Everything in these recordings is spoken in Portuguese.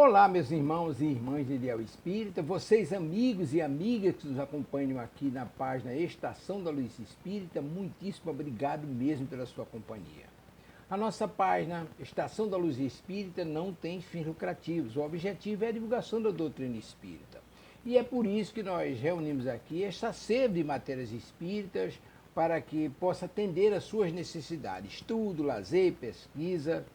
Olá, meus irmãos e irmãs de Ideal Espírita, vocês amigos e amigas que nos acompanham aqui na página Estação da Luz Espírita, muitíssimo obrigado mesmo pela sua companhia. A nossa página Estação da Luz Espírita não tem fins lucrativos, o objetivo é a divulgação da doutrina espírita. E é por isso que nós reunimos aqui esta sede de matérias espíritas para que possa atender às suas necessidades, estudo, lazer, pesquisa.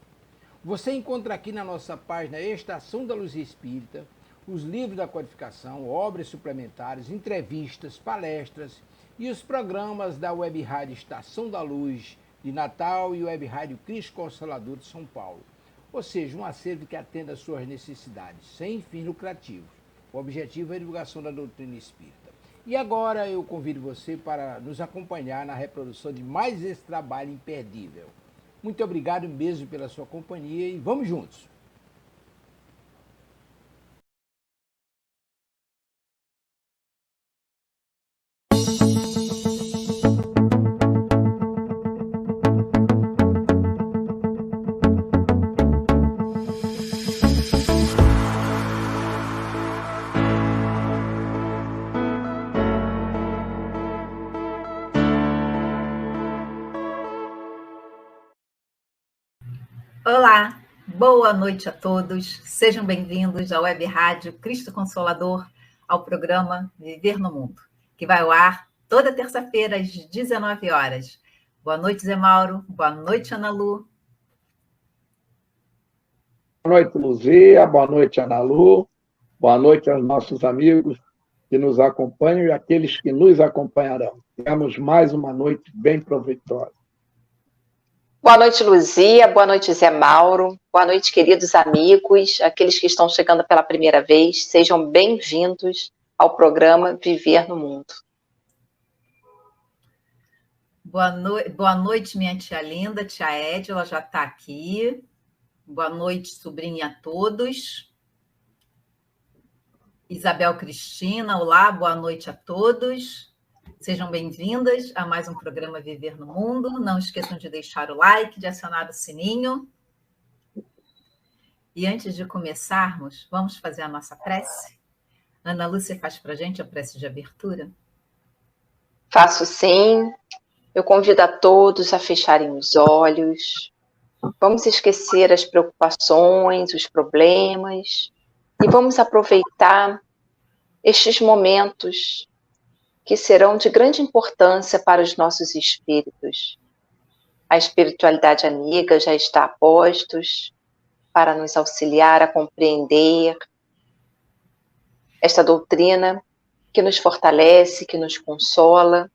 Você encontra aqui na nossa página Estação da Luz Espírita os livros da codificação, obras suplementares, entrevistas, palestras e os programas da Web Rádio Estação da Luz de Natal e Web Rádio Cristo Consolador de São Paulo. Ou seja, um acervo que atenda às suas necessidades, sem fins lucrativos. O objetivo é a divulgação da doutrina espírita. E agora eu convido você para nos acompanhar na reprodução de mais esse trabalho imperdível. Muito obrigado mesmo pela sua companhia e vamos juntos! Olá, boa noite a todos. Sejam bem-vindos à Web Rádio Cristo Consolador, ao programa Viver no Mundo, que vai ao ar toda terça-feira às 19 horas. Boa noite, Zé Mauro. Boa noite, Ana Lu. Boa noite, Luzia. Boa noite, Ana Lu. Boa noite aos nossos amigos que nos acompanham e aqueles que nos acompanharão. Tenhamos mais uma noite bem proveitosa. Boa noite, Luzia. Boa noite, Zé Mauro. Boa noite, queridos amigos, aqueles que estão chegando pela primeira vez. Sejam bem-vindos ao programa Viver no Mundo. Boa noite, minha tia linda, tia Ed, ela já está aqui. Boa noite, sobrinha, a todos. Isabel Cristina, olá, boa noite a todos. Sejam bem-vindas a mais um programa Viver no Mundo. Não esqueçam de deixar o like, de acionar o sininho. E antes de começarmos, vamos fazer a nossa prece? Ana Lúcia faz para a gente a prece de abertura? Faço sim. Eu convido a todos a fecharem os olhos. Vamos esquecer as preocupações, os problemas, e vamos aproveitar estes momentos que serão de grande importância para os nossos espíritos. A espiritualidade amiga já está a postos para nos auxiliar a compreender esta doutrina que nos fortalece, que nos consola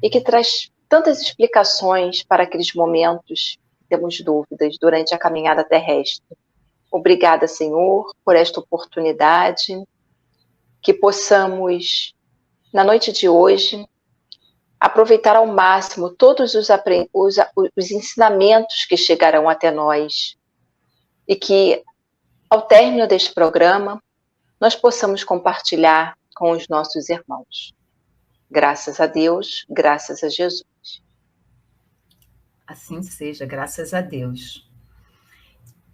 e que traz tantas explicações para aqueles momentos que temos dúvidas durante a caminhada terrestre. Obrigada, Senhor, por esta oportunidade, que possamos, na noite de hoje, aproveitar ao máximo todos os ensinamentos que chegarão até nós e que, ao término deste programa, nós possamos compartilhar com os nossos irmãos. Graças a Deus, graças a Jesus. Assim seja, graças a Deus.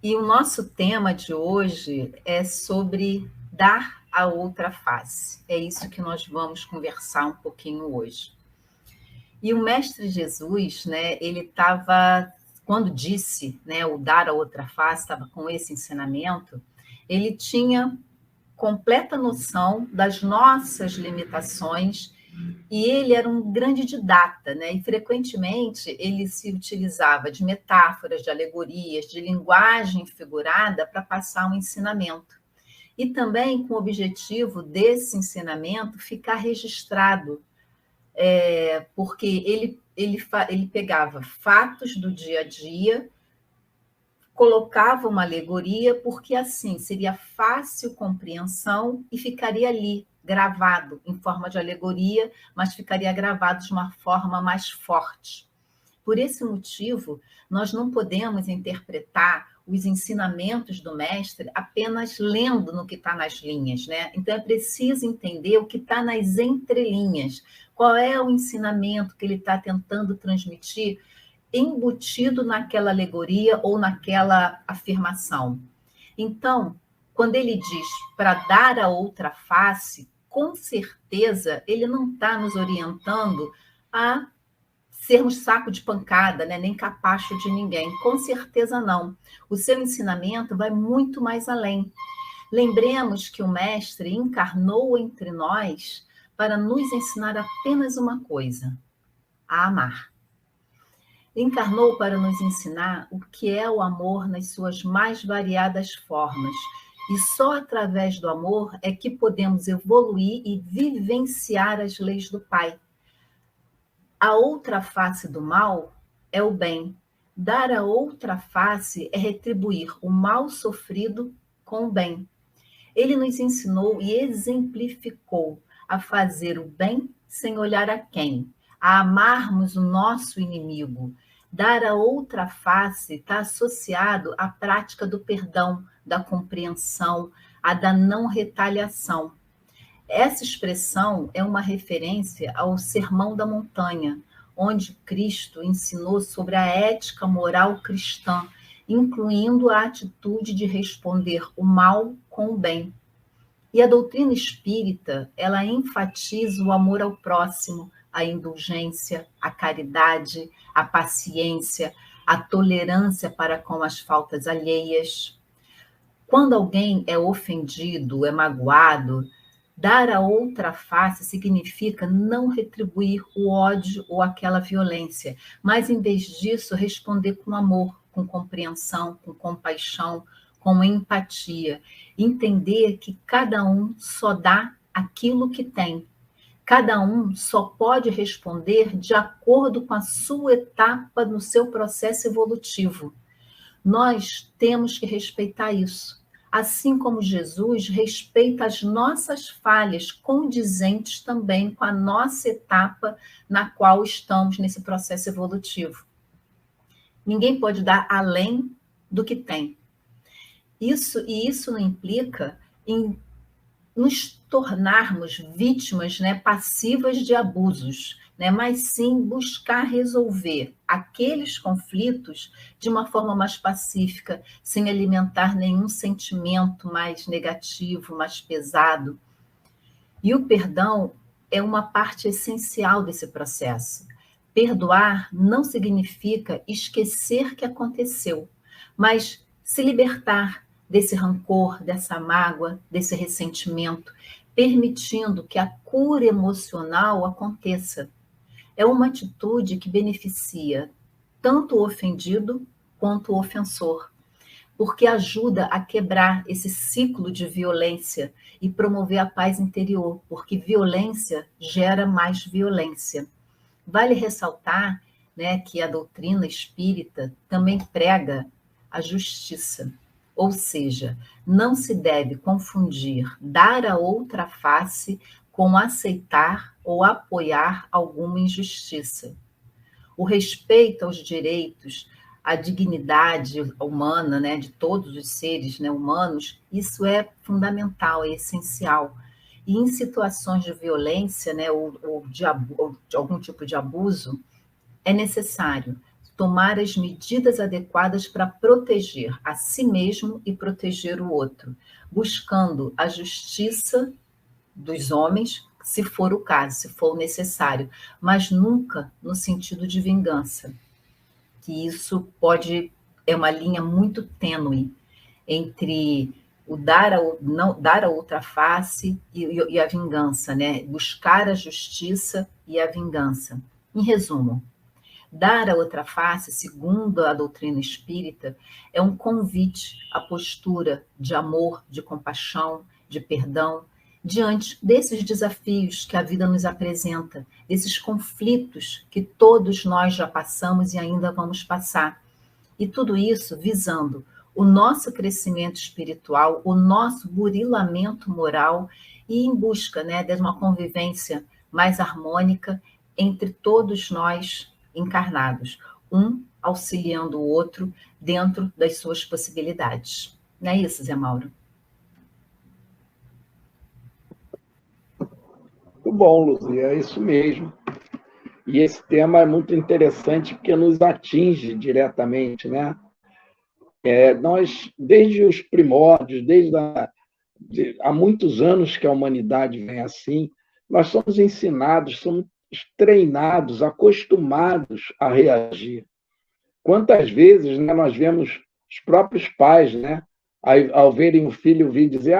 E o nosso tema de hoje é sobre dar a outra face. É isso que nós vamos conversar um pouquinho hoje. E o Mestre Jesus, né, ele estava, quando disse, né, o dar a outra face, estava com esse ensinamento, ele tinha completa noção das nossas limitações e ele era um grande didata, né? E frequentemente ele se utilizava de metáforas, de alegorias, de linguagem figurada para passar um ensinamento. E também com o objetivo desse ensinamento ficar registrado, porque ele pegava fatos do dia a dia, colocava uma alegoria, porque assim seria fácil compreensão e ficaria ali, gravado em forma de alegoria, mas ficaria gravado de uma forma mais forte. Por esse motivo, nós não podemos interpretar os ensinamentos do mestre apenas lendo no que está nas linhas, né? Então é preciso entender o que está nas entrelinhas, qual é o ensinamento que ele está tentando transmitir embutido naquela alegoria ou naquela afirmação. Então, quando ele diz para dar a outra face, com certeza ele não está nos orientando a sermos saco de pancada, né? Nem capacho de ninguém. Com certeza não. O seu ensinamento vai muito mais além. Lembremos que o Mestre encarnou entre nós para nos ensinar apenas uma coisa: a amar. Encarnou para nos ensinar o que é o amor nas suas mais variadas formas. E só através do amor é que podemos evoluir e vivenciar as leis do Pai. A outra face do mal é o bem. Dar a outra face é retribuir o mal sofrido com o bem. Ele nos ensinou e exemplificou a fazer o bem sem olhar a quem, a amarmos o nosso inimigo. Dar a outra face está associado à prática do perdão, da compreensão, a da não retaliação. Essa expressão é uma referência ao Sermão da Montanha, onde Cristo ensinou sobre a ética moral cristã, incluindo a atitude de responder o mal com o bem. E a doutrina espírita, ela enfatiza o amor ao próximo, a indulgência, a caridade, a paciência, a tolerância para com as faltas alheias. Quando alguém é ofendido, é magoado, dar a outra face significa não retribuir o ódio ou aquela violência, mas, em vez disso, responder com amor, com compreensão, com compaixão, com empatia. Entender que cada um só dá aquilo que tem. Cada um só pode responder de acordo com a sua etapa no seu processo evolutivo. Nós temos que respeitar isso. Assim como Jesus respeita as nossas falhas, condizentes também com a nossa etapa na qual estamos nesse processo evolutivo. Ninguém pode dar além do que tem. Isso não implica em nos tornarmos vítimas, né, passivas de abusos, né, mas sim buscar resolver aqueles conflitos de uma forma mais pacífica, sem alimentar nenhum sentimento mais negativo, mais pesado. E o perdão é uma parte essencial desse processo. Perdoar não significa esquecer que aconteceu, mas se libertar desse rancor, dessa mágoa, desse ressentimento, permitindo que a cura emocional aconteça. É uma atitude que beneficia tanto o ofendido quanto o ofensor, porque ajuda a quebrar esse ciclo de violência e promover a paz interior, porque violência gera mais violência. Vale ressaltar, né, que a doutrina espírita também prega a justiça. Ou seja, não se deve confundir dar a outra face com aceitar ou apoiar alguma injustiça. O respeito aos direitos, à dignidade humana, né, de todos os seres, né, humanos, isso é fundamental, é essencial. E em situações de violência, né, ou de algum tipo de abuso, é necessário tomar as medidas adequadas para proteger a si mesmo e proteger o outro, buscando a justiça dos homens, se for o caso, se for necessário, mas nunca no sentido de vingança, que isso é uma linha muito tênue entre o não dar a outra face e a vingança, né? Buscar a justiça e a vingança. Em resumo, dar a outra face, segundo a doutrina espírita, é um convite à postura de amor, de compaixão, de perdão, diante desses desafios que a vida nos apresenta, desses conflitos que todos nós já passamos e ainda vamos passar. E tudo isso visando o nosso crescimento espiritual, o nosso burilamento moral e em busca, né, de uma convivência mais harmônica entre todos nós encarnados, um auxiliando o outro dentro das suas possibilidades. Não é isso, Zé Mauro? Muito bom, Luzia, é isso mesmo. E esse tema é muito interessante porque nos atinge diretamente, né? Nós, desde os primórdios, há muitos anos que a humanidade vem assim, nós somos ensinados, somos treinados, acostumados a reagir. Quantas vezes, né, nós vemos os próprios pais, né, ao verem um filho vir dizer,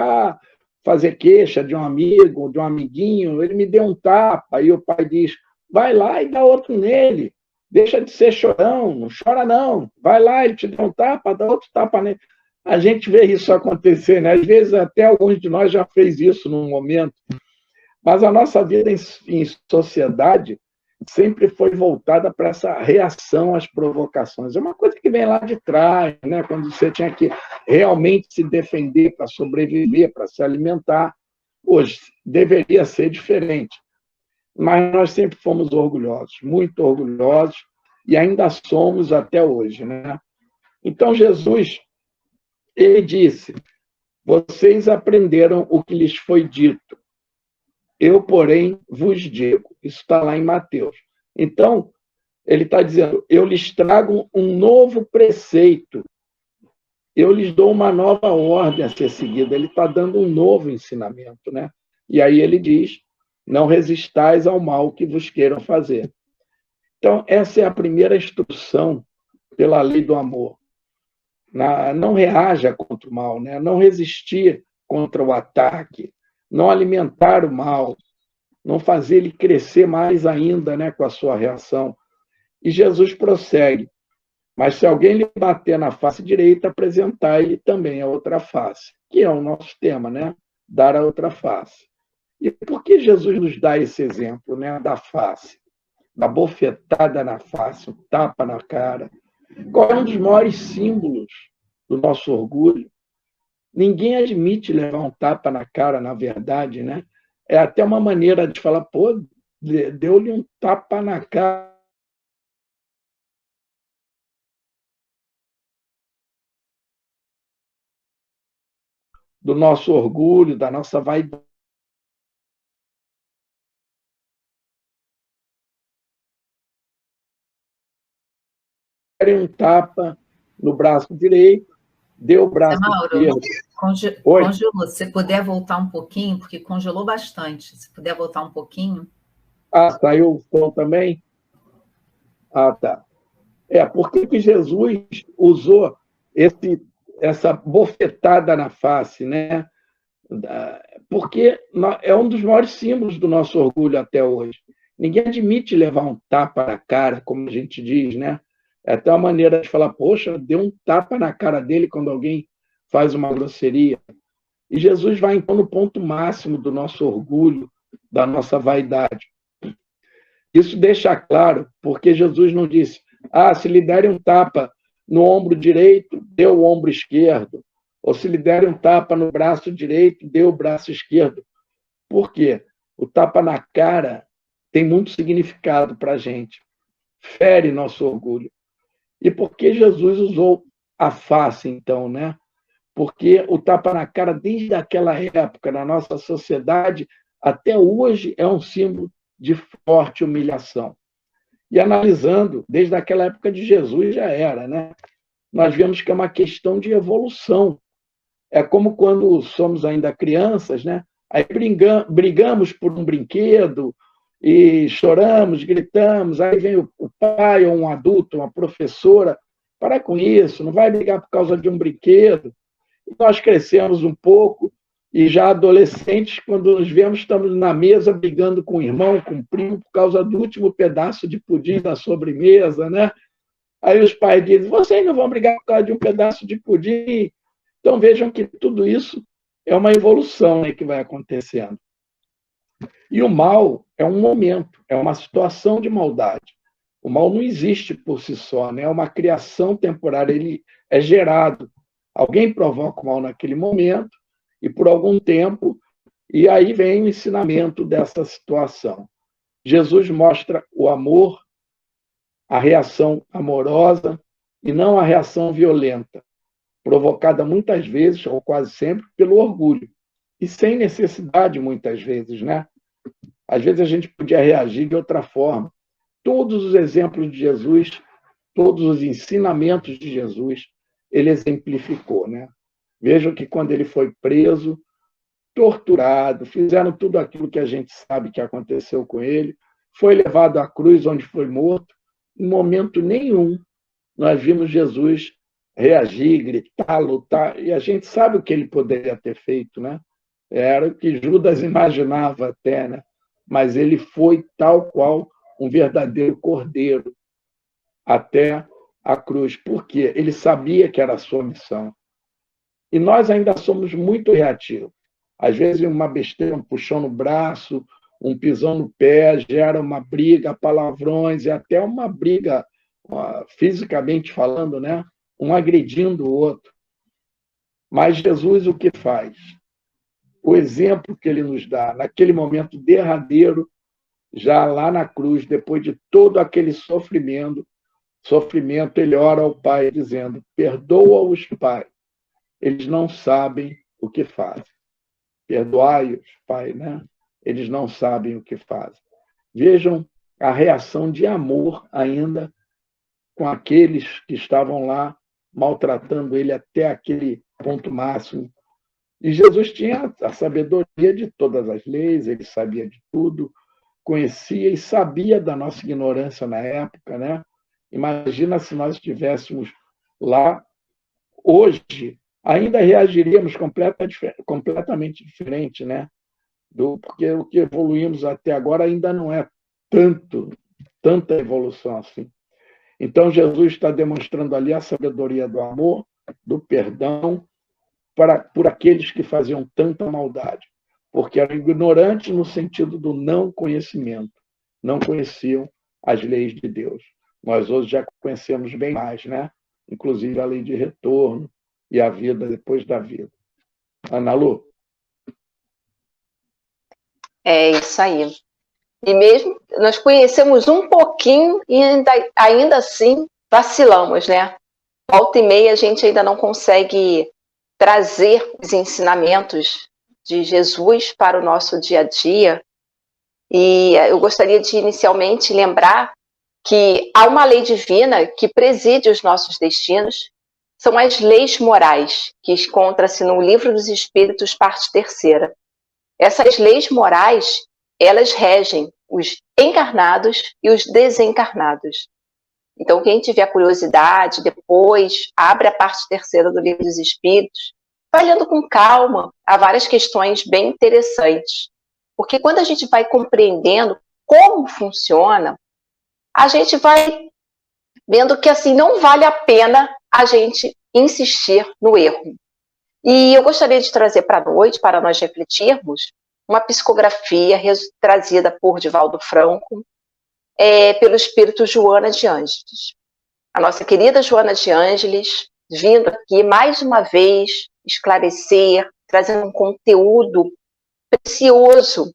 fazer queixa de um amigo, de um amiguinho, ele me deu um tapa, e o pai diz, vai lá e dá outro nele, deixa de ser chorão, não chora não, vai lá, ele te deu um tapa, dá outro tapa nele. A gente vê isso acontecer, né? Às vezes até alguns de nós já fez isso num momento, mas a nossa vida em sociedade sempre foi voltada para essa reação às provocações. É uma coisa que vem lá de trás, né? Quando você tinha que realmente se defender para sobreviver, para se alimentar. Hoje deveria ser diferente. Mas nós sempre fomos orgulhosos, muito orgulhosos, e ainda somos até hoje, né? Então Jesus, ele disse, vocês aprenderam o que lhes foi dito. Eu, porém, vos digo. Isso está lá em Mateus. Então, ele está dizendo, eu lhes trago um novo preceito. Eu lhes dou uma nova ordem a ser seguida. Ele está dando um novo ensinamento, né? E aí ele diz, não resistais ao mal que vos queiram fazer. Então, essa é a primeira instrução pela lei do amor. Não reaja contra o mal, né? Não resistir contra o ataque, não alimentar o mal, não fazer ele crescer mais ainda, né, com a sua reação. E Jesus prossegue, mas se alguém lhe bater na face direita, apresentar-lhe também a outra face, que é o nosso tema, né? Dar a outra face. E por que Jesus nos dá esse exemplo, né, da face, da bofetada na face, um tapa na cara? Qual é um dos maiores símbolos do nosso orgulho? Ninguém admite levar um tapa na cara, na verdade, né? É até uma maneira de falar, pô, deu-lhe um tapa na cara. Do nosso orgulho, da nossa vaidade. Um tapa no braço direito, deu o braço esquerdo. Congelou. Se puder voltar um pouquinho, porque congelou bastante. Se puder voltar um pouquinho. Saiu o som também? Tá. Por que Jesus usou essa bofetada na face, né? Porque é um dos maiores símbolos do nosso orgulho até hoje. Ninguém admite levar um tapa na cara, como a gente diz, né? É até uma maneira de falar, poxa, deu um tapa na cara dele quando alguém faz uma grosseria. E Jesus vai, então, no ponto máximo do nosso orgulho, da nossa vaidade. Isso deixa claro, porque Jesus não disse, se lhe derem um tapa no ombro direito, dê o ombro esquerdo. Ou se lhe derem um tapa no braço direito, dê o braço esquerdo. Por quê? O tapa na cara tem muito significado para a gente. Fere nosso orgulho. E por que Jesus usou a face, então, né? Porque o tapa na cara, desde aquela época, na nossa sociedade, até hoje, é um símbolo de forte humilhação. E analisando, desde aquela época de Jesus já era, né? Nós vemos que é uma questão de evolução. É como quando somos ainda crianças, né? Aí brigamos por um brinquedo e choramos, gritamos, aí vem o pai ou um adulto, uma professora, para com isso, não vai brigar por causa de um brinquedo. E nós crescemos um pouco e já adolescentes, quando nos vemos, estamos na mesa brigando com o irmão, com o primo, por causa do último pedaço de pudim da sobremesa, né? Aí os pais dizem, vocês não vão brigar por causa de um pedaço de pudim? Então vejam que tudo isso é uma evolução, né, que vai acontecendo. E o mal é um momento, é uma situação de maldade. O mal não existe por si só, né? É uma criação temporária, ele é gerado. Alguém provoca o mal naquele momento e por algum tempo, e aí vem o ensinamento dessa situação. Jesus mostra o amor, a reação amorosa e não a reação violenta, provocada muitas vezes, ou quase sempre, pelo orgulho. E sem necessidade, muitas vezes, né? Às vezes a gente podia reagir de outra forma. Todos os exemplos de Jesus, todos os ensinamentos de Jesus, ele exemplificou, né? Vejam que quando ele foi preso, torturado, fizeram tudo aquilo que a gente sabe que aconteceu com ele, foi levado à cruz, onde foi morto. Em momento nenhum nós vimos Jesus reagir, gritar, lutar, e a gente sabe o que ele poderia ter feito, né? Era o que Judas imaginava até, né? Mas ele foi tal qual um verdadeiro cordeiro até a cruz, porque ele sabia que era a sua missão. E nós ainda somos muito reativos. Às vezes, uma besteira, um puxão no braço, um pisão no pé, gera uma briga, palavrões, e até uma briga, fisicamente falando, né? Um agredindo o outro. Mas Jesus o que faz? O exemplo que ele nos dá, naquele momento derradeiro, já lá na cruz, depois de todo aquele sofrimento, ele ora ao Pai, dizendo: perdoa-os, Pai, eles não sabem o que fazem. Perdoai-os, Pai, né? Eles não sabem o que fazem. Vejam a reação de amor ainda com aqueles que estavam lá maltratando ele até aquele ponto máximo. E Jesus tinha a sabedoria de todas as leis, ele sabia de tudo, conhecia e sabia da nossa ignorância na época, né? Imagina se nós estivéssemos lá hoje, ainda reagiríamos completamente diferente, né? Porque o que evoluímos até agora ainda não é tanta evolução assim. Então, Jesus está demonstrando ali a sabedoria do amor, do perdão, por aqueles que faziam tanta maldade, porque eram ignorantes no sentido do não conhecimento, não conheciam as leis de Deus. Nós hoje já conhecemos bem mais, né? Inclusive a lei de retorno e a vida depois da vida. Ana Lu? É isso aí. E mesmo nós conhecemos um pouquinho e ainda assim vacilamos, né? Volta e meia a gente ainda não consegue trazer os ensinamentos de Jesus para o nosso dia a dia. E eu gostaria de inicialmente lembrar que há uma lei divina que preside os nossos destinos. São as leis morais, que encontra-se no Livro dos Espíritos, parte 3ª. Essas leis morais, elas regem os encarnados e os desencarnados. Então, quem tiver curiosidade, depois abre a parte 3ª do Livro dos Espíritos, vai lendo com calma, há várias questões bem interessantes. Porque quando a gente vai compreendendo como funciona, a gente vai vendo que assim não vale a pena a gente insistir no erro. E eu gostaria de trazer para a noite, para nós refletirmos, uma psicografia trazida por Divaldo Franco, pelo espírito Joana de Ângeles. A nossa querida Joana de Ângeles, vindo aqui mais uma vez esclarecer, trazendo um conteúdo precioso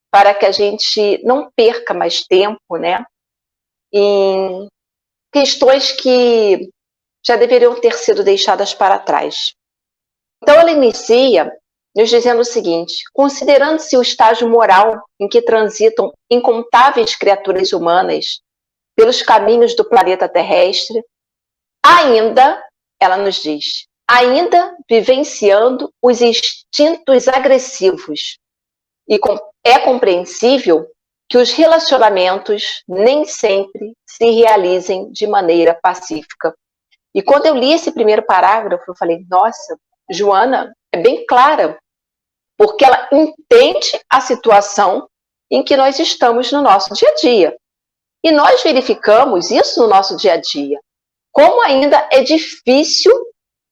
para que a gente não perca mais tempo, né, em questões que já deveriam ter sido deixadas para trás. Então, ela inicia nos dizendo o seguinte: considerando-se o estágio moral em que transitam incontáveis criaturas humanas pelos caminhos do planeta terrestre, ainda, ela nos diz, ainda vivenciando os instintos agressivos. E é compreensível que os relacionamentos nem sempre se realizem de maneira pacífica. E quando eu li esse primeiro parágrafo, eu falei, nossa, Joana é bem clara, porque ela entende a situação em que nós estamos no nosso dia a dia. E nós verificamos isso no nosso dia a dia. Como ainda é difícil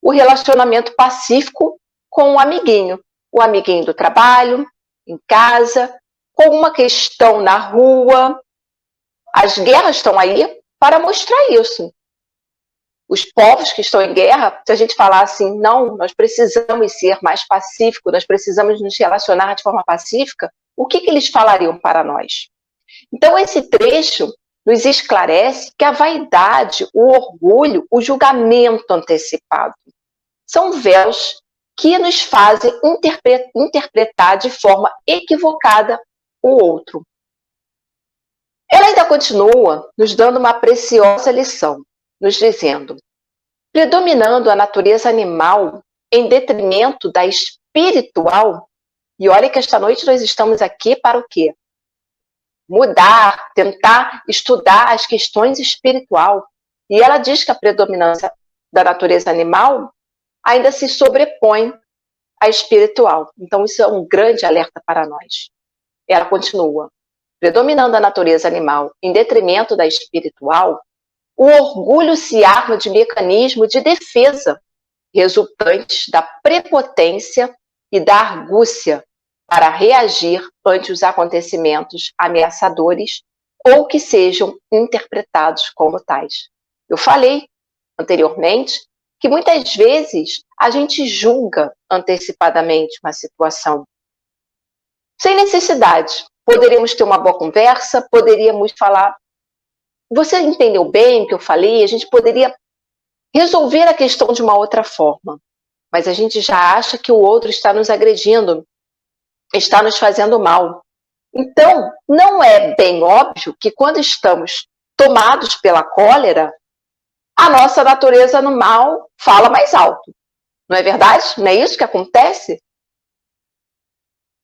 o relacionamento pacífico com o amiguinho do trabalho, em casa, com uma questão na rua. As guerras estão aí para mostrar isso. Os povos que estão em guerra, se a gente falar assim, não, nós precisamos ser mais pacíficos, nós precisamos nos relacionar de forma pacífica, o que eles falariam para nós? Então, esse trecho nos esclarece que a vaidade, o orgulho, o julgamento antecipado são véus que nos fazem interpretar de forma equivocada o outro. Ela ainda continua nos dando uma preciosa lição, nos dizendo: predominando a natureza animal em detrimento da espiritual. E olha que esta noite nós estamos aqui para o quê? Mudar, tentar estudar as questões espiritual. E ela diz que a predominância da natureza animal ainda se sobrepõe à espiritual. Então isso é um grande alerta para nós. Ela continua: predominando a natureza animal em detrimento da espiritual, o orgulho se arma de mecanismo de defesa, resultantes da prepotência e da argúcia para reagir ante os acontecimentos ameaçadores ou que sejam interpretados como tais. Eu falei anteriormente que muitas vezes a gente julga antecipadamente uma situação sem necessidade. Poderíamos ter uma boa conversa, poderíamos falar: você entendeu bem o que eu falei? A gente poderia resolver a questão de uma outra forma, mas a gente já acha que o outro está nos agredindo, está nos fazendo mal. Então, não é bem óbvio que quando estamos tomados pela cólera, a nossa natureza animal fala mais alto. Não é verdade? Não é isso que acontece?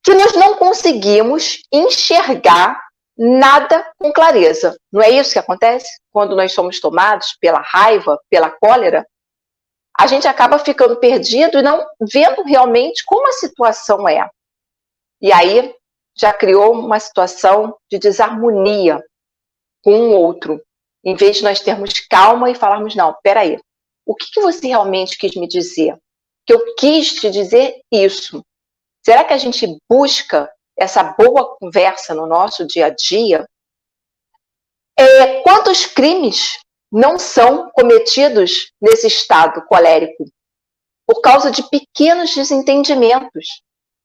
Que nós não conseguimos enxergar nada com clareza. Não é isso que acontece? Quando nós somos tomados pela raiva, pela cólera, a gente acaba ficando perdido e não vendo realmente como a situação é. E aí já criou uma situação de desarmonia com o outro. Em vez de nós termos calma e falarmos: não, peraí, o que você realmente quis me dizer? Que eu quis te dizer isso. Será que a gente busca essa boa conversa no nosso dia a dia? Quantos crimes não são cometidos nesse estado colérico? Por causa de pequenos desentendimentos.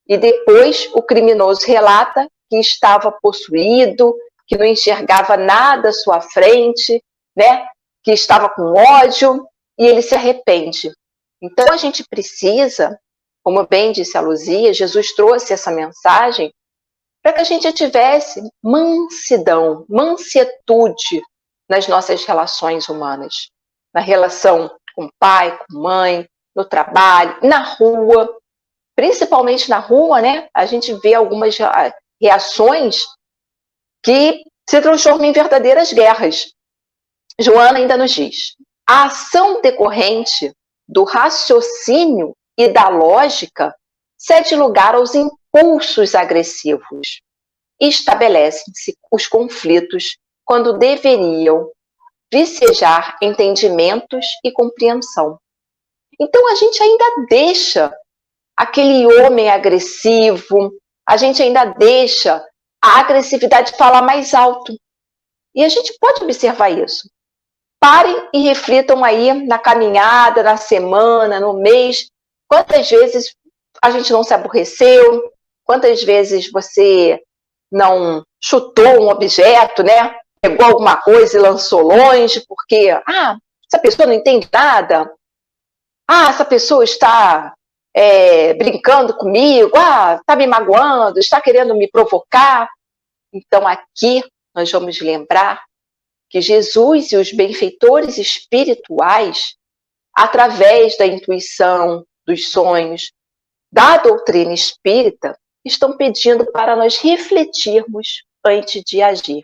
E depois o criminoso relata que estava possuído, que não enxergava nada à sua frente, né? Que estava com ódio, e ele se arrepende. Então a gente precisa, como bem disse a Luzia, Jesus trouxe essa mensagem para que a gente tivesse mansidão, mansietude nas nossas relações humanas. Na relação com pai, com mãe, no trabalho, na rua. Principalmente na rua, né? A gente vê algumas reações que se transformam em verdadeiras guerras. Joana ainda nos diz: a ação decorrente do raciocínio e da lógica cede lugar aos impulsos agressivos. Estabelecem-se os conflitos quando deveriam vicejar entendimentos e compreensão. Então a gente ainda deixa aquele homem agressivo, a gente ainda deixa a agressividade falar mais alto. E a gente pode observar isso. Parem e reflitam aí na caminhada, na semana, no mês. Quantas vezes a gente não se aborreceu? Quantas vezes você não chutou um objeto, né? Pegou alguma coisa e lançou longe, porque, essa pessoa não entende nada. Essa pessoa está brincando comigo, está me magoando, está querendo me provocar. Então aqui nós vamos lembrar que Jesus e os benfeitores espirituais, através da intuição, dos sonhos, da doutrina espírita, estão pedindo para nós refletirmos antes de agir.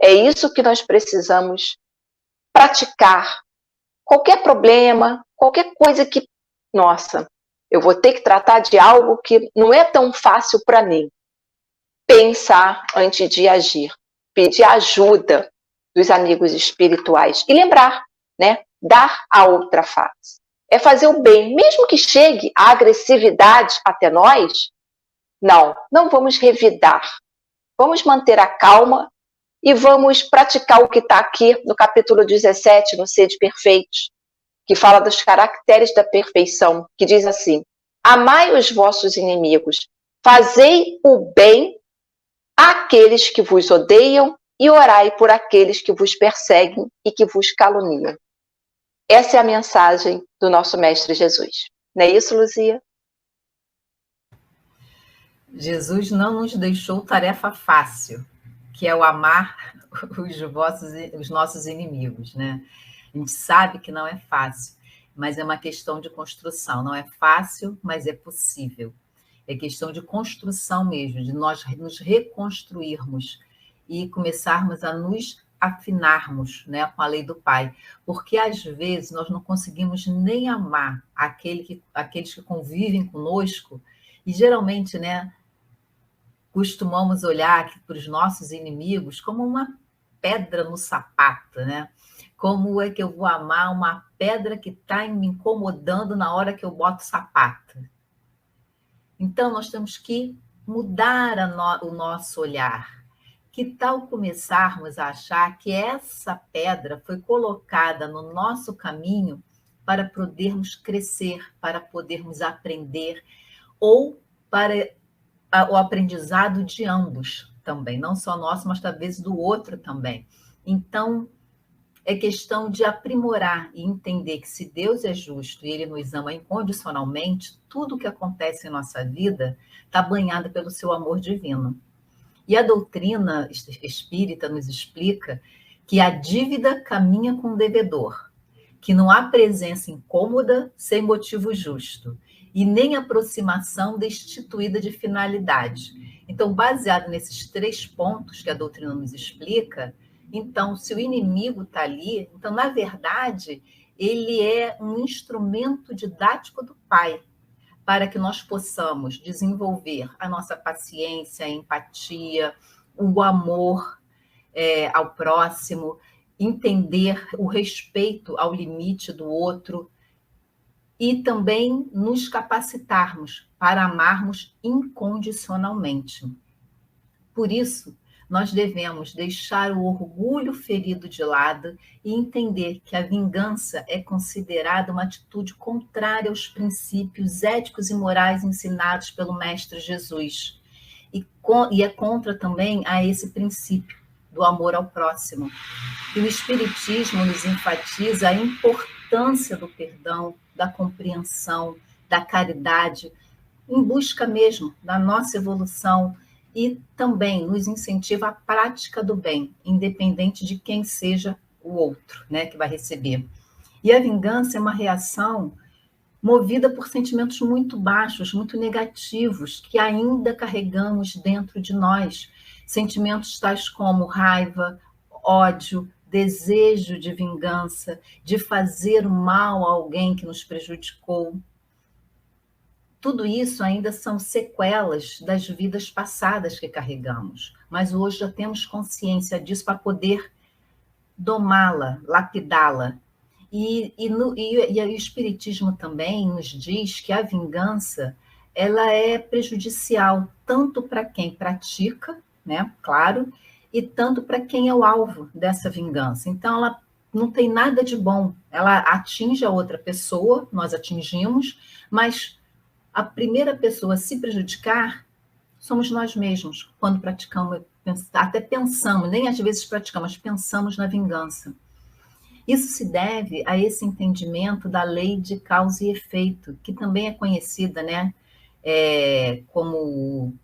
É isso que nós precisamos praticar. Qualquer problema, qualquer coisa que, eu vou ter que tratar de algo que não é tão fácil para mim. Pensar antes de agir. Pedir ajuda dos amigos espirituais. E lembrar, né? Dar a outra face. É fazer o bem. Mesmo que chegue a agressividade até nós, não vamos revidar. Vamos manter a calma e vamos praticar o que está aqui no capítulo 17, no Sede Perfeitos, que fala dos caracteres da perfeição, que diz assim: amai os vossos inimigos, fazei o bem àqueles que vos odeiam e orai por aqueles que vos perseguem e que vos caluniam. Essa é a mensagem do nosso Mestre Jesus. Não é isso, Luzia? Jesus não nos deixou tarefa fácil, que é o amar os nossos inimigos, né? A gente sabe que não é fácil. mas é uma questão de construção. Não é fácil, mas é possível. É questão de construção mesmo, de nós nos reconstruirmos e começarmos a nos afinarmos, né, com a lei do Pai. Porque, às vezes, nós não conseguimos nem amar aqueles que convivem conosco, e, geralmente, né, costumamos olhar para os nossos inimigos como uma pedra no sapato, né? Como é que eu vou amar uma pedra que está me incomodando na hora que eu boto o sapato? Então, nós temos que mudar o nosso olhar. Que tal começarmos a achar que essa pedra foi colocada no nosso caminho para podermos crescer, para podermos aprender, ou para o aprendizado de ambos também, não só nosso, mas talvez do outro também. Então, é questão de aprimorar e entender que se Deus é justo e Ele nos ama incondicionalmente, tudo que acontece em nossa vida está banhado pelo seu amor divino. E a doutrina espírita nos explica que a dívida caminha com o devedor, que não há presença incômoda sem motivo justo, e nem aproximação destituída de finalidade. Então, baseado nesses 3 pontos que a doutrina nos explica, então, se o inimigo está ali, então, na verdade, ele é um instrumento didático do Pai, para que nós possamos desenvolver a nossa paciência, a empatia, o amor ao próximo, entender o respeito ao limite do outro e também nos capacitarmos para amarmos incondicionalmente. Por isso, nós devemos deixar o orgulho ferido de lado e entender que a vingança é considerada uma atitude contrária aos princípios éticos e morais ensinados pelo Mestre Jesus. E é contra também a esse princípio do amor ao próximo. E o Espiritismo nos enfatiza a importância do perdão, da compreensão, da caridade, em busca mesmo da nossa evolução, e também nos incentiva a prática do bem, independente de quem seja o outro, né, que vai receber. E a vingança é uma reação movida por sentimentos muito baixos, muito negativos, que ainda carregamos dentro de nós. Sentimentos tais como raiva, ódio, desejo de vingança, de fazer o mal a alguém que nos prejudicou. Tudo isso ainda são sequelas das vidas passadas que carregamos, mas hoje já temos consciência disso para poder domá-la, lapidá-la. E o Espiritismo também nos diz que a vingança ela é prejudicial tanto para quem pratica, né, claro, e tanto para quem é o alvo dessa vingança. Então, ela não tem nada de bom. Ela atinge a outra pessoa, nós atingimos, mas a primeira pessoa a se prejudicar somos nós mesmos, quando praticamos, até pensamos, nem às vezes praticamos, pensamos na vingança. Isso se deve a esse entendimento da lei de causa e efeito, que também é conhecida, né, como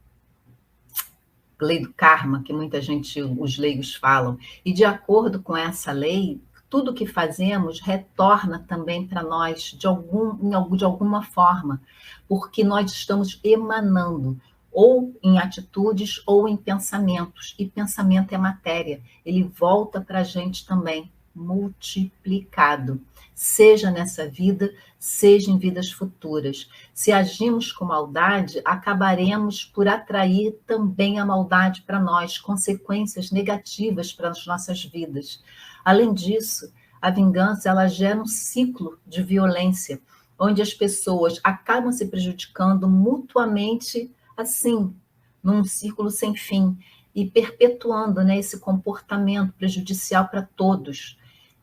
lei do karma, que muita gente, os leigos falam. E de acordo com essa lei, tudo que fazemos retorna também para nós de alguma forma, porque nós estamos emanando, ou em atitudes ou em pensamentos, e pensamento é matéria, ele volta para a gente também, multiplicado, seja nessa vida, seja em vidas futuras. Se agimos com maldade, acabaremos por atrair também a maldade para nós, consequências negativas para as nossas vidas. Além disso, a vingança ela gera um ciclo de violência, onde as pessoas acabam se prejudicando mutuamente, assim, num círculo sem fim, e perpetuando, né, esse comportamento prejudicial para todos.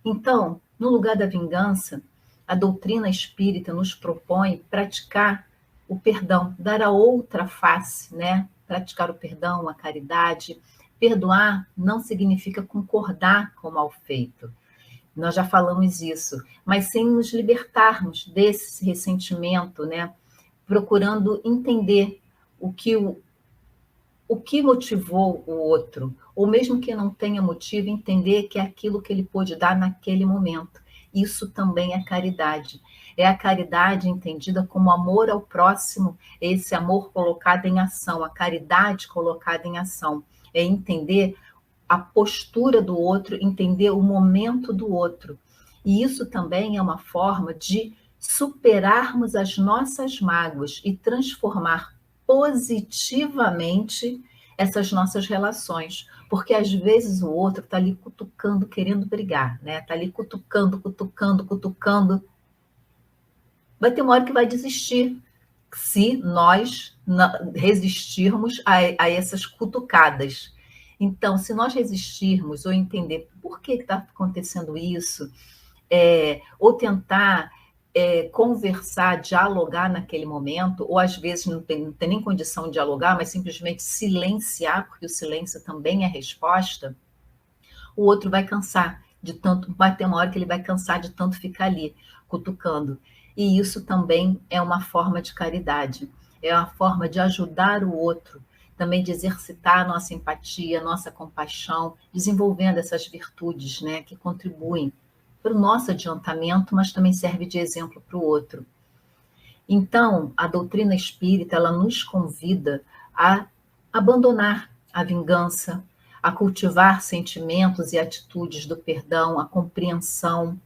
Então, no lugar da vingança, a doutrina espírita nos propõe praticar o perdão, dar a outra face, né? Praticar o perdão, a caridade. Perdoar não significa concordar com o mal feito. Nós já falamos isso, mas sem nos libertarmos desse ressentimento, né? Procurando entender o que motivou o outro, ou mesmo que não tenha motivo, entender que é aquilo que ele pôde dar naquele momento. Isso também é caridade. É a caridade entendida como amor ao próximo, esse amor colocado em ação, a caridade colocada em ação. É entender a postura do outro, entender o momento do outro. E isso também é uma forma de superarmos as nossas mágoas e transformar positivamente essas nossas relações. Porque às vezes o outro está ali cutucando, querendo brigar, né? Está ali cutucando, cutucando, cutucando. Vai ter uma hora que vai desistir, se nós resistirmos a essas cutucadas. Então, se nós resistirmos ou entender por que está acontecendo isso, ou tentar conversar, dialogar naquele momento, ou às vezes não tem nem condição de dialogar, mas simplesmente silenciar, porque o silêncio também é resposta, o outro vai cansar de tanto, vai ter uma hora que ele vai cansar de tanto ficar ali, cutucando. E isso também é uma forma de caridade, é uma forma de ajudar o outro, também de exercitar a nossa empatia, a nossa compaixão, desenvolvendo essas virtudes, né, que contribuem para o nosso adiantamento, mas também serve de exemplo para o outro. Então, a doutrina espírita, ela nos convida a abandonar a vingança, a cultivar sentimentos e atitudes do perdão, a compreensão.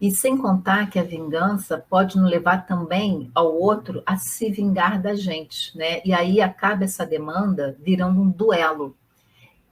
E sem contar que a vingança pode nos levar também ao outro a se vingar da gente, né? E aí acaba essa demanda virando um duelo.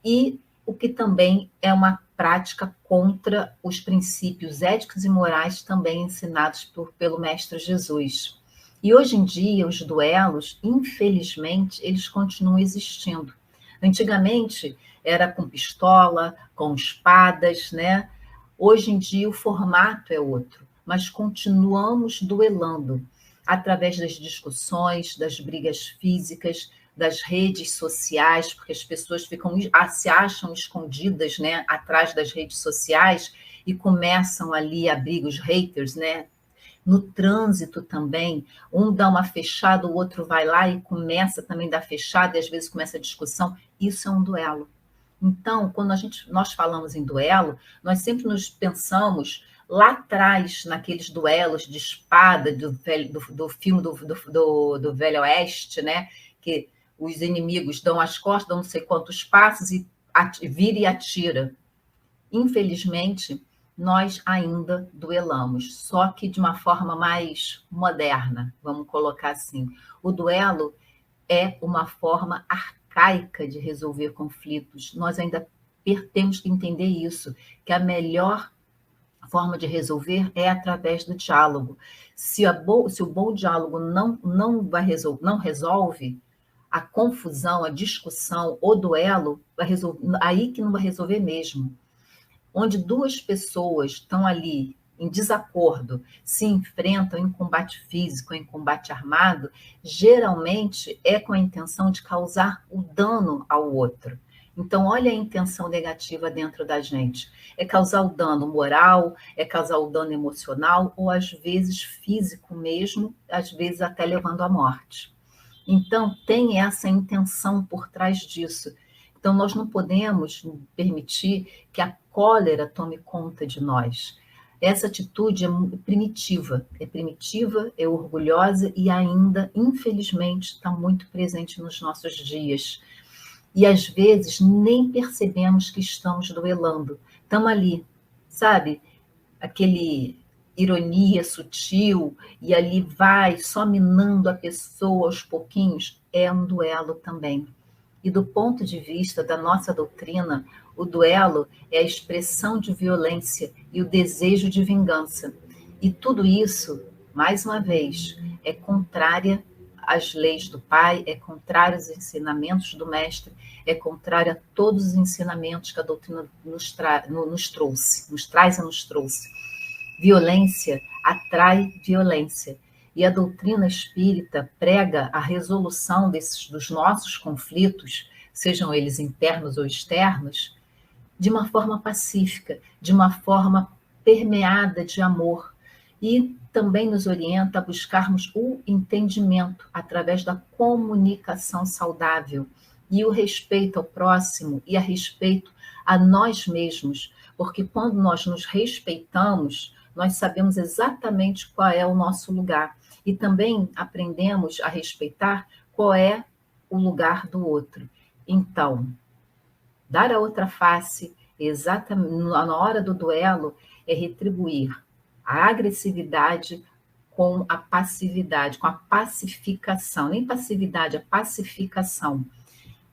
E o que também é uma prática contra os princípios éticos e morais também ensinados pelo Mestre Jesus. E hoje em dia, os duelos, infelizmente, eles continuam existindo. Antigamente, era com pistola, com espadas, né? Hoje em dia, o formato é outro, mas continuamos duelando através das discussões, das brigas físicas, das redes sociais, porque as pessoas se acham escondidas, né, atrás das redes sociais e começam ali a abrir os haters, né? No trânsito também, um dá uma fechada, o outro vai lá e começa também a dar fechada, e às vezes começa a discussão. Isso é um duelo. Então, quando nós falamos em duelo, nós sempre nos pensamos lá atrás, naqueles duelos de espada do filme do Velho Oeste, né? Que os inimigos dão as costas, dão não sei quantos passos e vira e atira. Infelizmente, nós ainda duelamos, só que de uma forma mais moderna, vamos colocar assim. O duelo é uma forma arcaica de resolver conflitos. Nós ainda temos que entender isso, que a melhor forma de resolver é através do diálogo. Se o bom diálogo não resolve, a confusão, a discussão, o duelo, aí que não vai resolver mesmo. Onde duas pessoas estão ali em desacordo, se enfrentam em combate físico, em combate armado, geralmente é com a intenção de causar o dano ao outro. Então, olha a intenção negativa dentro da gente. É causar o dano moral, é causar o dano emocional, ou às vezes físico mesmo, às vezes até levando à morte. Então, tem essa intenção por trás disso. Então, nós não podemos permitir que a cólera tome conta de nós. Essa atitude é primitiva, é orgulhosa e ainda, infelizmente, está muito presente nos nossos dias. E, às vezes, nem percebemos que estamos duelando. Estamos ali, sabe? Aquele ironia sutil, e ali vai só minando a pessoa aos pouquinhos, é um duelo também. E do ponto de vista da nossa doutrina, o duelo é a expressão de violência e o desejo de vingança. E tudo isso, mais uma vez, é contrária às leis do Pai, é contrário aos ensinamentos do Mestre, é contrário a todos os ensinamentos que a doutrina nos traz e nos trouxe. Violência atrai violência. E a doutrina espírita prega a resolução dos nossos conflitos, sejam eles internos ou externos, de uma forma pacífica, de uma forma permeada de amor. E também nos orienta a buscarmos o entendimento através da comunicação saudável e o respeito ao próximo e a respeito a nós mesmos, porque quando nós nos respeitamos, nós sabemos exatamente qual é o nosso lugar. E também aprendemos a respeitar qual é o lugar do outro. Então, dar a outra face, exatamente na hora do duelo, é retribuir a agressividade com a passividade, com a pacificação. Nem passividade, a pacificação.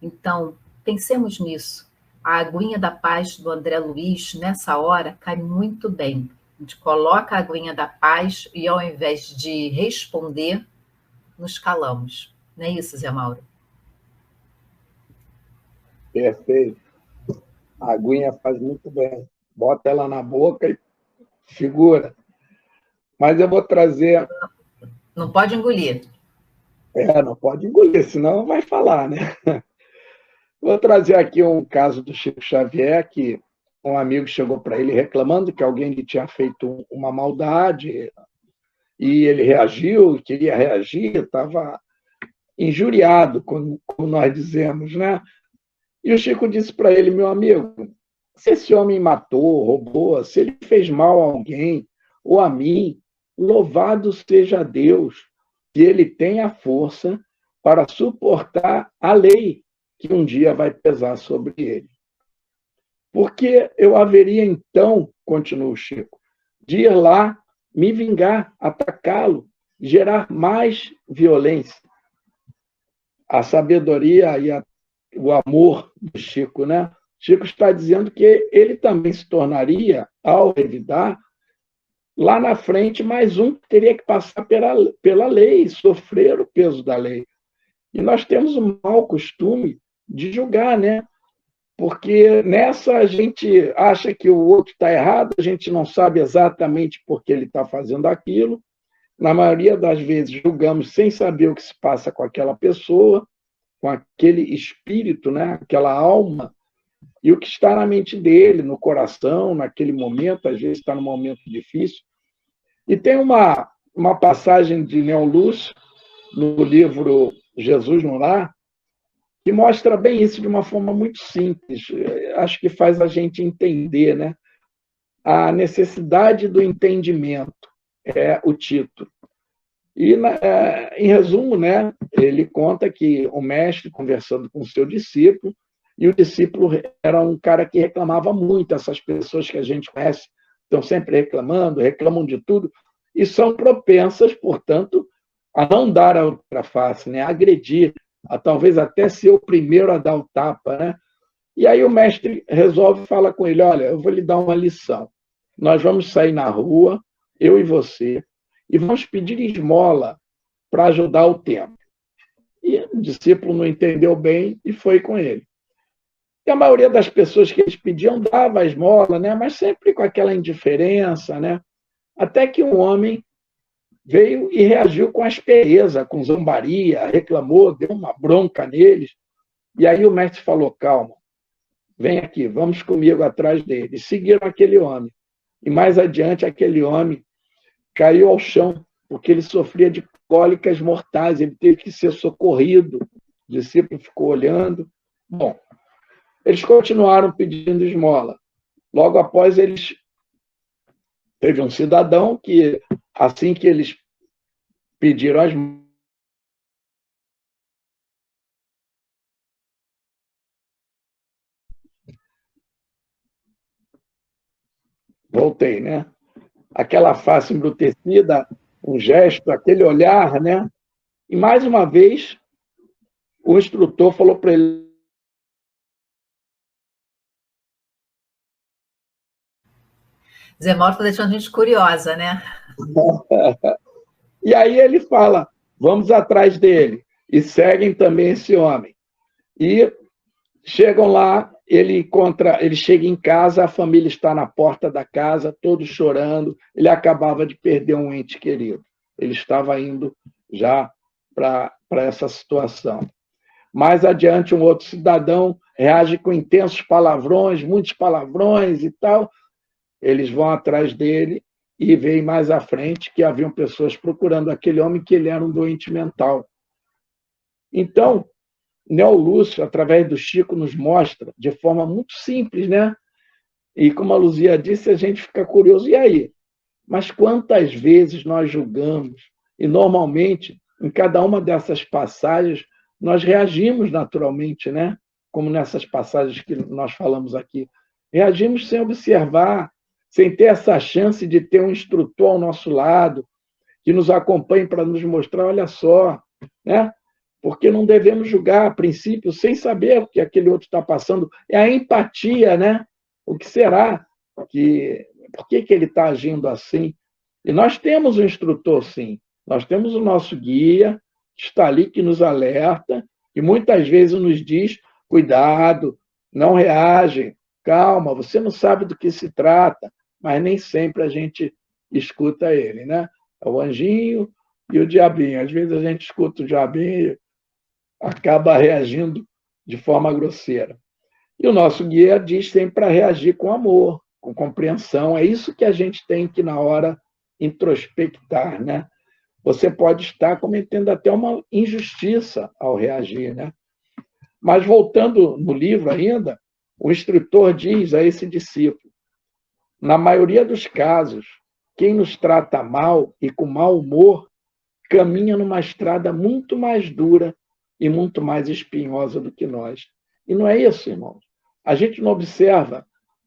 Então, pensemos nisso. A aguinha da paz do André Luiz, nessa hora, cai muito bem. A gente coloca a aguinha da paz e, ao invés de responder, nos calamos. Não é isso, Zé Mauro? Perfeito. A aguinha faz muito bem. Bota ela na boca e segura. Mas eu vou trazer... Não pode engolir. Não pode engolir, senão vai falar, né? Vou trazer aqui um caso do Chico Xavier, que um amigo chegou para ele reclamando que alguém lhe tinha feito uma maldade, e ele reagiu, queria reagir, estava injuriado, como nós dizemos, né? E o Chico disse para ele, meu amigo, se esse homem matou, roubou, se ele fez mal a alguém ou a mim, louvado seja Deus, que ele tem a força para suportar a lei que um dia vai pesar sobre ele. Porque eu haveria então, continua o Chico, de ir lá, me vingar, atacá-lo, gerar mais violência. A sabedoria e o amor do Chico, né? Chico está dizendo que ele também se tornaria, ao revidar, lá na frente, mais um que teria que passar pela lei, sofrer o peso da lei. E nós temos um mau costume de julgar, né? Porque nessa a gente acha que o outro está errado, a gente não sabe exatamente por que ele está fazendo aquilo. Na maioria das vezes, julgamos sem saber o que se passa com aquela pessoa, com aquele espírito, né? Aquela alma, e o que está na mente dele, no coração, naquele momento, às vezes está num momento difícil. E tem uma passagem de Neo Lúcio, no livro Jesus no Lar, que mostra bem isso de uma forma muito simples. Acho que faz a gente entender, né? A necessidade do entendimento é o título. E, em resumo, né, ele conta que o mestre, conversando com o seu discípulo, e o discípulo era um cara que reclamava muito, essas pessoas que a gente conhece estão sempre reclamando, reclamam de tudo, e são propensas, portanto, a não dar a outra face, né, a agredir, a talvez até ser o primeiro a dar o tapa, né? E aí o mestre resolve falar com ele, olha, eu vou lhe dar uma lição. Nós vamos sair na rua, eu e você, e vamos pedir esmola para ajudar o tempo. E o discípulo não entendeu bem e foi com ele. E a maioria das pessoas que eles pediam dava a esmola, né? Mas sempre com aquela indiferença, né? Até que um homem veio e reagiu com aspereza, com zombaria, reclamou, deu uma bronca neles. E aí o mestre falou, calma, vem aqui, vamos comigo atrás dele. E seguiram aquele homem. E mais adiante, aquele homem caiu ao chão, porque ele sofria de cólicas mortais, ele teve que ser socorrido. O discípulo ficou olhando. Bom, eles continuaram pedindo esmola. Logo após, teve um cidadão que, assim que eles pediram as voltei, né? Aquela face embrutecida, um gesto, aquele olhar, né? E mais uma vez, o instrutor falou para ele. Zé Mauro está deixando a gente curiosa, né? E aí ele fala, vamos atrás dele. E seguem também esse homem. E chegam lá, ele chega em casa, a família está na porta da casa, todos chorando. Ele acabava de perder um ente querido. Ele estava indo já para essa situação. Mais adiante, um outro cidadão reage com intensos palavrões, muitos palavrões e tal. Eles vão atrás dele e veem mais à frente que haviam pessoas procurando aquele homem, que ele era um doente mental. Então, Neo Lúcio, através do Chico, nos mostra de forma muito simples, né? E como a Luzia disse, a gente fica curioso, e aí? Mas quantas vezes nós julgamos? E, normalmente, em cada uma dessas passagens, nós reagimos naturalmente, né? Como nessas passagens que nós falamos aqui. Reagimos sem observar, sem ter essa chance de ter um instrutor ao nosso lado, que nos acompanhe para nos mostrar, olha só, né? Porque não devemos julgar a princípio sem saber o que aquele outro está passando. É a empatia, né? O que será? Por que ele está agindo assim? E nós temos um instrutor, sim. Nós temos o nosso guia, que está ali, que nos alerta, e muitas vezes nos diz, cuidado, não reage, calma, você não sabe do que se trata, mas nem sempre a gente escuta ele, né? É o anjinho e o diabinho. Às vezes a gente escuta o diabinho e acaba reagindo de forma grosseira. E o nosso guia diz sempre para reagir com amor, com compreensão. É isso que a gente tem que, na hora, introspectar, né? Você pode estar cometendo até uma injustiça ao reagir, né? Mas, voltando no livro ainda, o instrutor diz a esse discípulo, na maioria dos casos, quem nos trata mal e com mau humor caminha numa estrada muito mais dura e muito mais espinhosa do que nós. E não é isso, irmãos. A gente não observa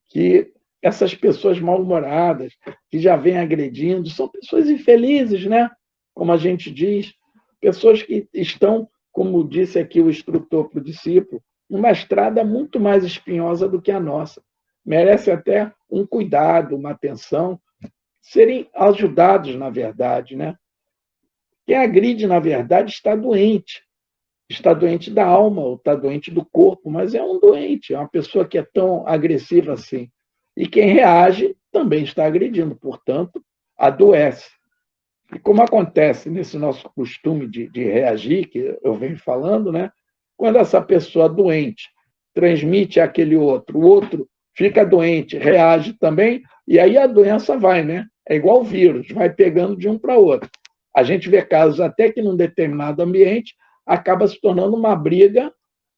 que essas pessoas mal-humoradas, que já vêm agredindo, são pessoas infelizes, né? Como a gente diz, pessoas que estão, como disse aqui o instrutor para o discípulo, numa estrada muito mais espinhosa do que a nossa. Merece até um cuidado, uma atenção, serem ajudados, na verdade, né? Quem agride, na verdade, está doente da alma, ou está doente do corpo, mas é um doente, é uma pessoa que é tão agressiva assim. E quem reage também está agredindo, portanto, adoece. E como acontece nesse nosso costume de reagir, que eu venho falando, né? Quando essa pessoa doente transmite àquele outro, o outro fica doente, reage também, e aí a doença vai, né? É igual o vírus, vai pegando de um para outro. A gente vê casos até que num determinado ambiente acaba se tornando uma briga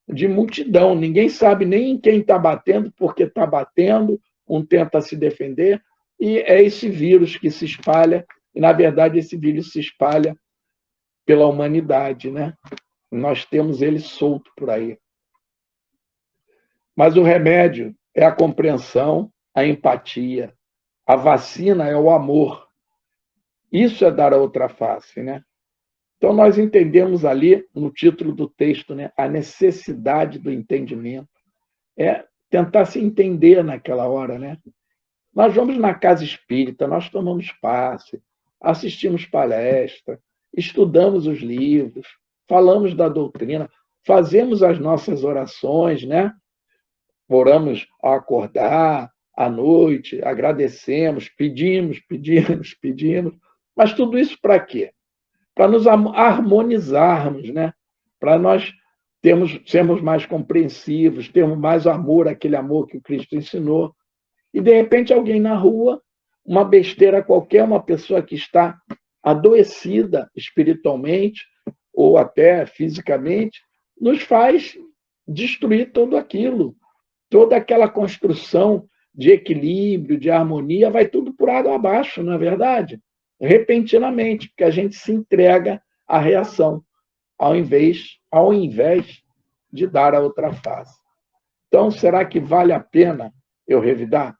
de multidão. Ninguém sabe nem em quem está batendo, porque está batendo, um tenta se defender, e é esse vírus que se espalha, e na verdade esse vírus se espalha pela humanidade, né? Nós temos ele solto por aí. Mas o remédio é a compreensão, a empatia. A vacina é o amor. Isso é dar a outra face, né? Então, nós entendemos ali, no título do texto, né, a necessidade do entendimento. É tentar se entender naquela hora, né? Nós vamos na casa espírita, nós tomamos passe, assistimos palestra, estudamos os livros, falamos da doutrina, fazemos as nossas orações, né? Oramos ao acordar, à noite, agradecemos, pedimos, mas tudo isso para quê? Para nos harmonizarmos, né? Para nós sermos mais compreensivos, termos mais amor, aquele amor que o Cristo ensinou. E, de repente, alguém na rua, uma besteira qualquer, uma pessoa que está adoecida espiritualmente ou até fisicamente, nos faz destruir tudo aquilo. Toda aquela construção de equilíbrio, de harmonia, vai tudo por água abaixo, não é verdade? Repentinamente, porque a gente se entrega à reação, ao invés de dar a outra face. Então, será que vale a pena eu revidar?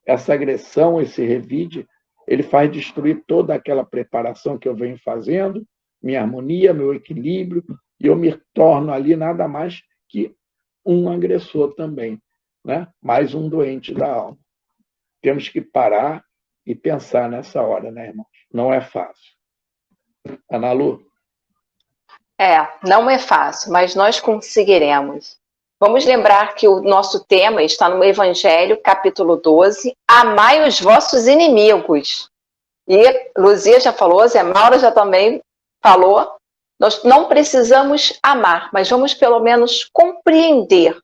Essa agressão, esse revide, ele faz destruir toda aquela preparação que eu venho fazendo, minha harmonia, meu equilíbrio, e eu me torno ali nada mais que um agressor também, né? Mais um doente da alma. Temos que parar e pensar nessa hora, né, irmãos? Não é fácil. Ana Lu? Não é fácil, mas nós conseguiremos. Vamos lembrar que o nosso tema está no Evangelho, capítulo 12, amai os vossos inimigos. E Luzia já falou, Zé Maura já também falou, nós não precisamos amar, mas vamos pelo menos compreender.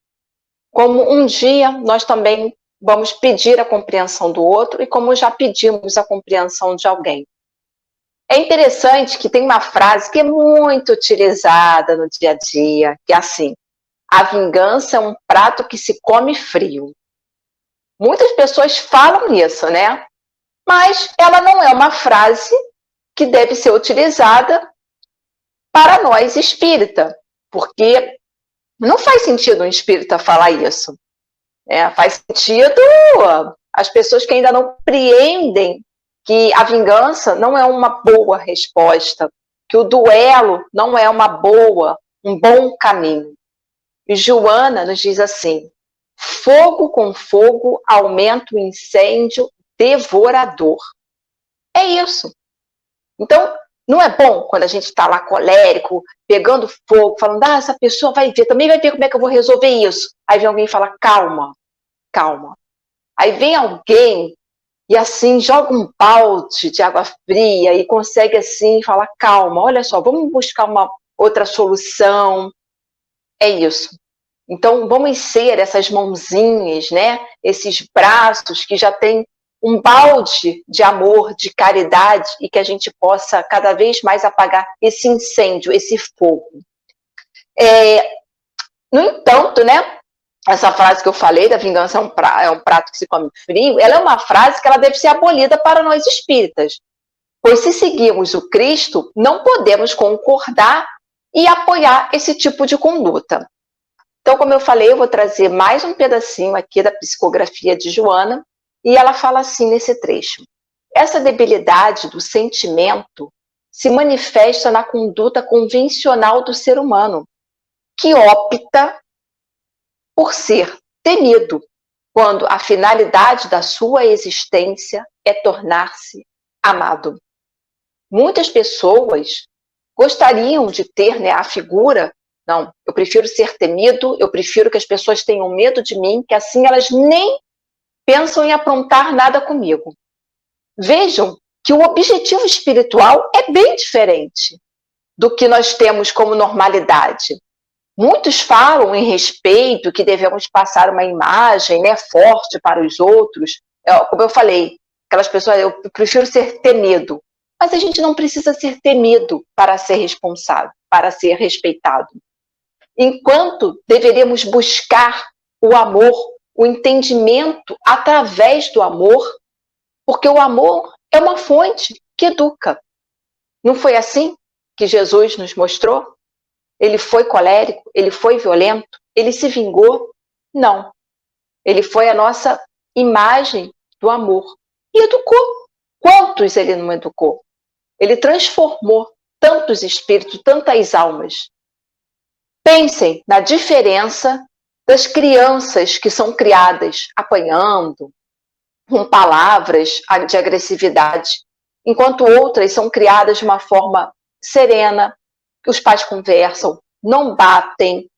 Como um dia nós também vamos pedir a compreensão do outro e como já pedimos a compreensão de alguém. É interessante que tem uma frase que é muito utilizada no dia a dia, que é assim: a vingança é um prato que se come frio. Muitas pessoas falam isso, né? mas ela não é uma frase que deve ser utilizada para nós espírita, porque não faz sentido um espírita falar isso. Faz sentido as pessoas que ainda não compreendem que a vingança não é uma boa resposta, que o duelo não é um bom caminho. E Joana nos diz assim: fogo com fogo aumenta o incêndio devorador. É isso. Então, não é bom quando a gente está lá colérico, pegando fogo, falando, essa pessoa vai ver, também vai ver como é que eu vou resolver isso. Aí vem alguém e fala, calma, calma. Aí vem alguém e assim joga um balde de água fria e consegue assim falar, calma, olha só, vamos buscar uma outra solução. É isso. Então, vamos ser essas mãozinhas, né? Esses braços que já têm um balde de amor, de caridade, e que a gente possa cada vez mais apagar esse incêndio, esse fogo. No entanto, né? Essa frase que eu falei, da vingança é um prato que se come frio, ela é uma frase que ela deve ser abolida para nós espíritas. Pois se seguirmos o Cristo, não podemos concordar e apoiar esse tipo de conduta. Então, como eu falei, eu vou trazer mais um pedacinho aqui da psicografia de Joana, e ela fala assim nesse trecho: essa debilidade do sentimento se manifesta na conduta convencional do ser humano, que opta por ser temido, quando a finalidade da sua existência é tornar-se amado. Muitas pessoas gostariam de ter, né, a figura, não, eu prefiro ser temido, eu prefiro que as pessoas tenham medo de mim, que assim elas nem pensam em aprontar nada comigo. Vejam que o objetivo espiritual é bem diferente do que nós temos como normalidade. Muitos falam em respeito, que devemos passar uma imagem, né, forte para os outros. Como eu falei, aquelas pessoas, eu prefiro ser temido. Mas a gente não precisa ser temido para ser responsável, para ser respeitado. Enquanto deveríamos buscar o amor, o entendimento através do amor, porque o amor é uma fonte que educa. Não foi assim que Jesus nos mostrou? Ele foi colérico? Ele foi violento? Ele se vingou? Não. Ele foi a nossa imagem do amor. E educou. Quantos ele não educou? Ele transformou tantos espíritos, tantas almas. Pensem na diferença das crianças que são criadas apanhando, com palavras de agressividade, enquanto outras são criadas de uma forma serena, que os pais conversam, não batem.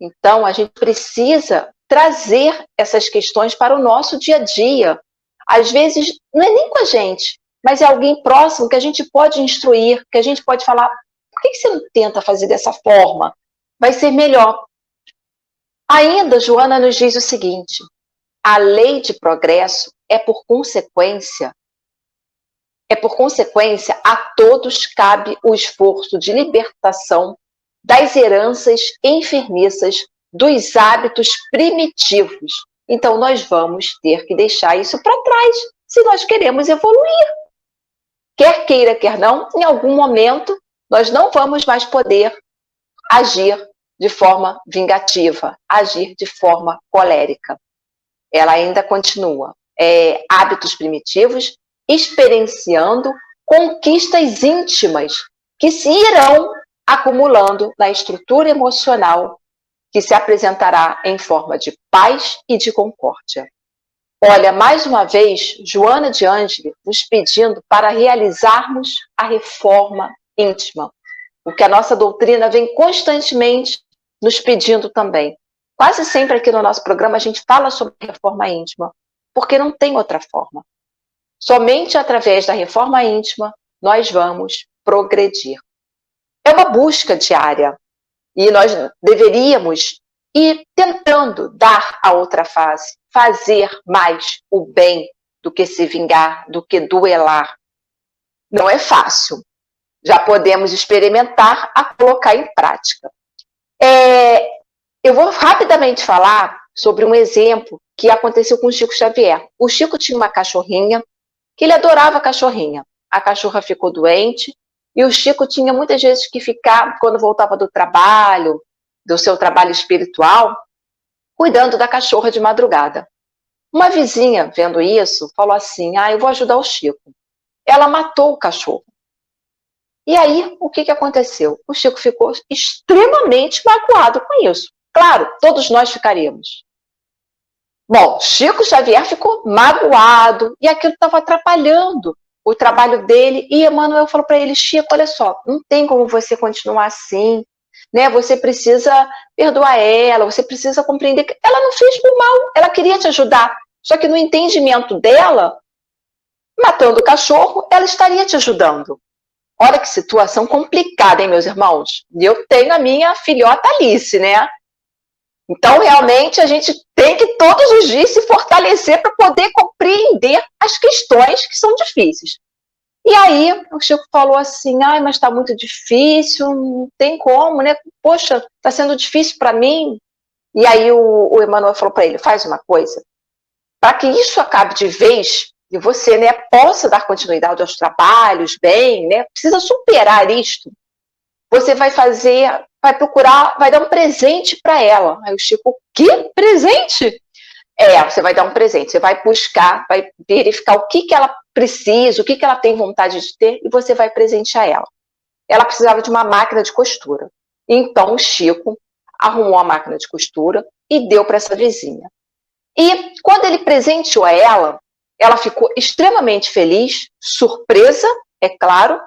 Então, a gente precisa trazer essas questões para o nosso dia a dia. Às vezes, não é nem com a gente, mas é alguém próximo que a gente pode instruir, que a gente pode falar, por que você não tenta fazer dessa forma? Vai ser melhor. Ainda, Joana nos diz o seguinte: a lei de progresso é por consequência, a todos cabe o esforço de libertação das heranças enfermiças, dos hábitos primitivos. Então, nós vamos ter que deixar isso para trás, se nós queremos evoluir. Quer queira, quer não, em algum momento, nós não vamos mais poder agir de forma vingativa, agir de forma colérica. Ela ainda continua. Hábitos primitivos, experienciando conquistas íntimas que se irão acumulando na estrutura emocional que se apresentará em forma de paz e de concórdia. Olha, mais uma vez, Joana de Ângeles nos pedindo para realizarmos a reforma íntima, o que a nossa doutrina vem constantemente nos pedindo também. Quase sempre aqui no nosso programa a gente fala sobre reforma íntima, porque não tem outra forma. Somente através da reforma íntima nós vamos progredir. É uma busca diária e nós deveríamos ir tentando dar a outra face, fazer mais o bem do que se vingar, do que duelar. Não é fácil. Já podemos experimentar a colocar em prática. Eu vou rapidamente falar sobre um exemplo que aconteceu com o Chico Xavier. O Chico tinha uma cachorrinha que ele adorava a cachorrinha. A cachorra ficou doente e o Chico tinha muitas vezes que ficar, quando voltava do trabalho, do seu trabalho espiritual, cuidando da cachorra de madrugada. Uma vizinha, vendo isso, falou assim, eu vou ajudar o Chico. Ela matou o cachorro. E aí, o que aconteceu? O Chico ficou extremamente magoado com isso. Claro, todos nós ficaríamos. Bom, Chico Xavier ficou magoado e aquilo estava atrapalhando o trabalho dele. E Emmanuel falou para ele, Chico, olha só, não tem como você continuar assim, né? Você precisa perdoar ela, você precisa compreender que ela não fez por mal, ela queria te ajudar. Só que no entendimento dela, matando o cachorro, ela estaria te ajudando. Olha que situação complicada, hein, meus irmãos? E eu tenho a minha filhota Alice, né? Então, realmente, a gente tem que todos os dias se fortalecer para poder compreender as questões que são difíceis. E aí, o Chico falou assim, mas está muito difícil, não tem como, né? Poxa, está sendo difícil para mim. E aí o Emmanuel falou para ele, faz uma coisa, para que isso acabe de vez, e você, né, possa dar continuidade aos trabalhos, bem, né? Precisa superar isto. Você vai fazer, vai procurar, vai dar um presente para ela. Aí o Chico, que presente? Você vai dar um presente, você vai buscar, vai verificar o que ela precisa, o que ela tem vontade de ter, e você vai presentear ela. Ela precisava de uma máquina de costura. Então o Chico arrumou a máquina de costura e deu para essa vizinha. E quando ele presenteou ela ficou extremamente feliz, surpresa, é claro,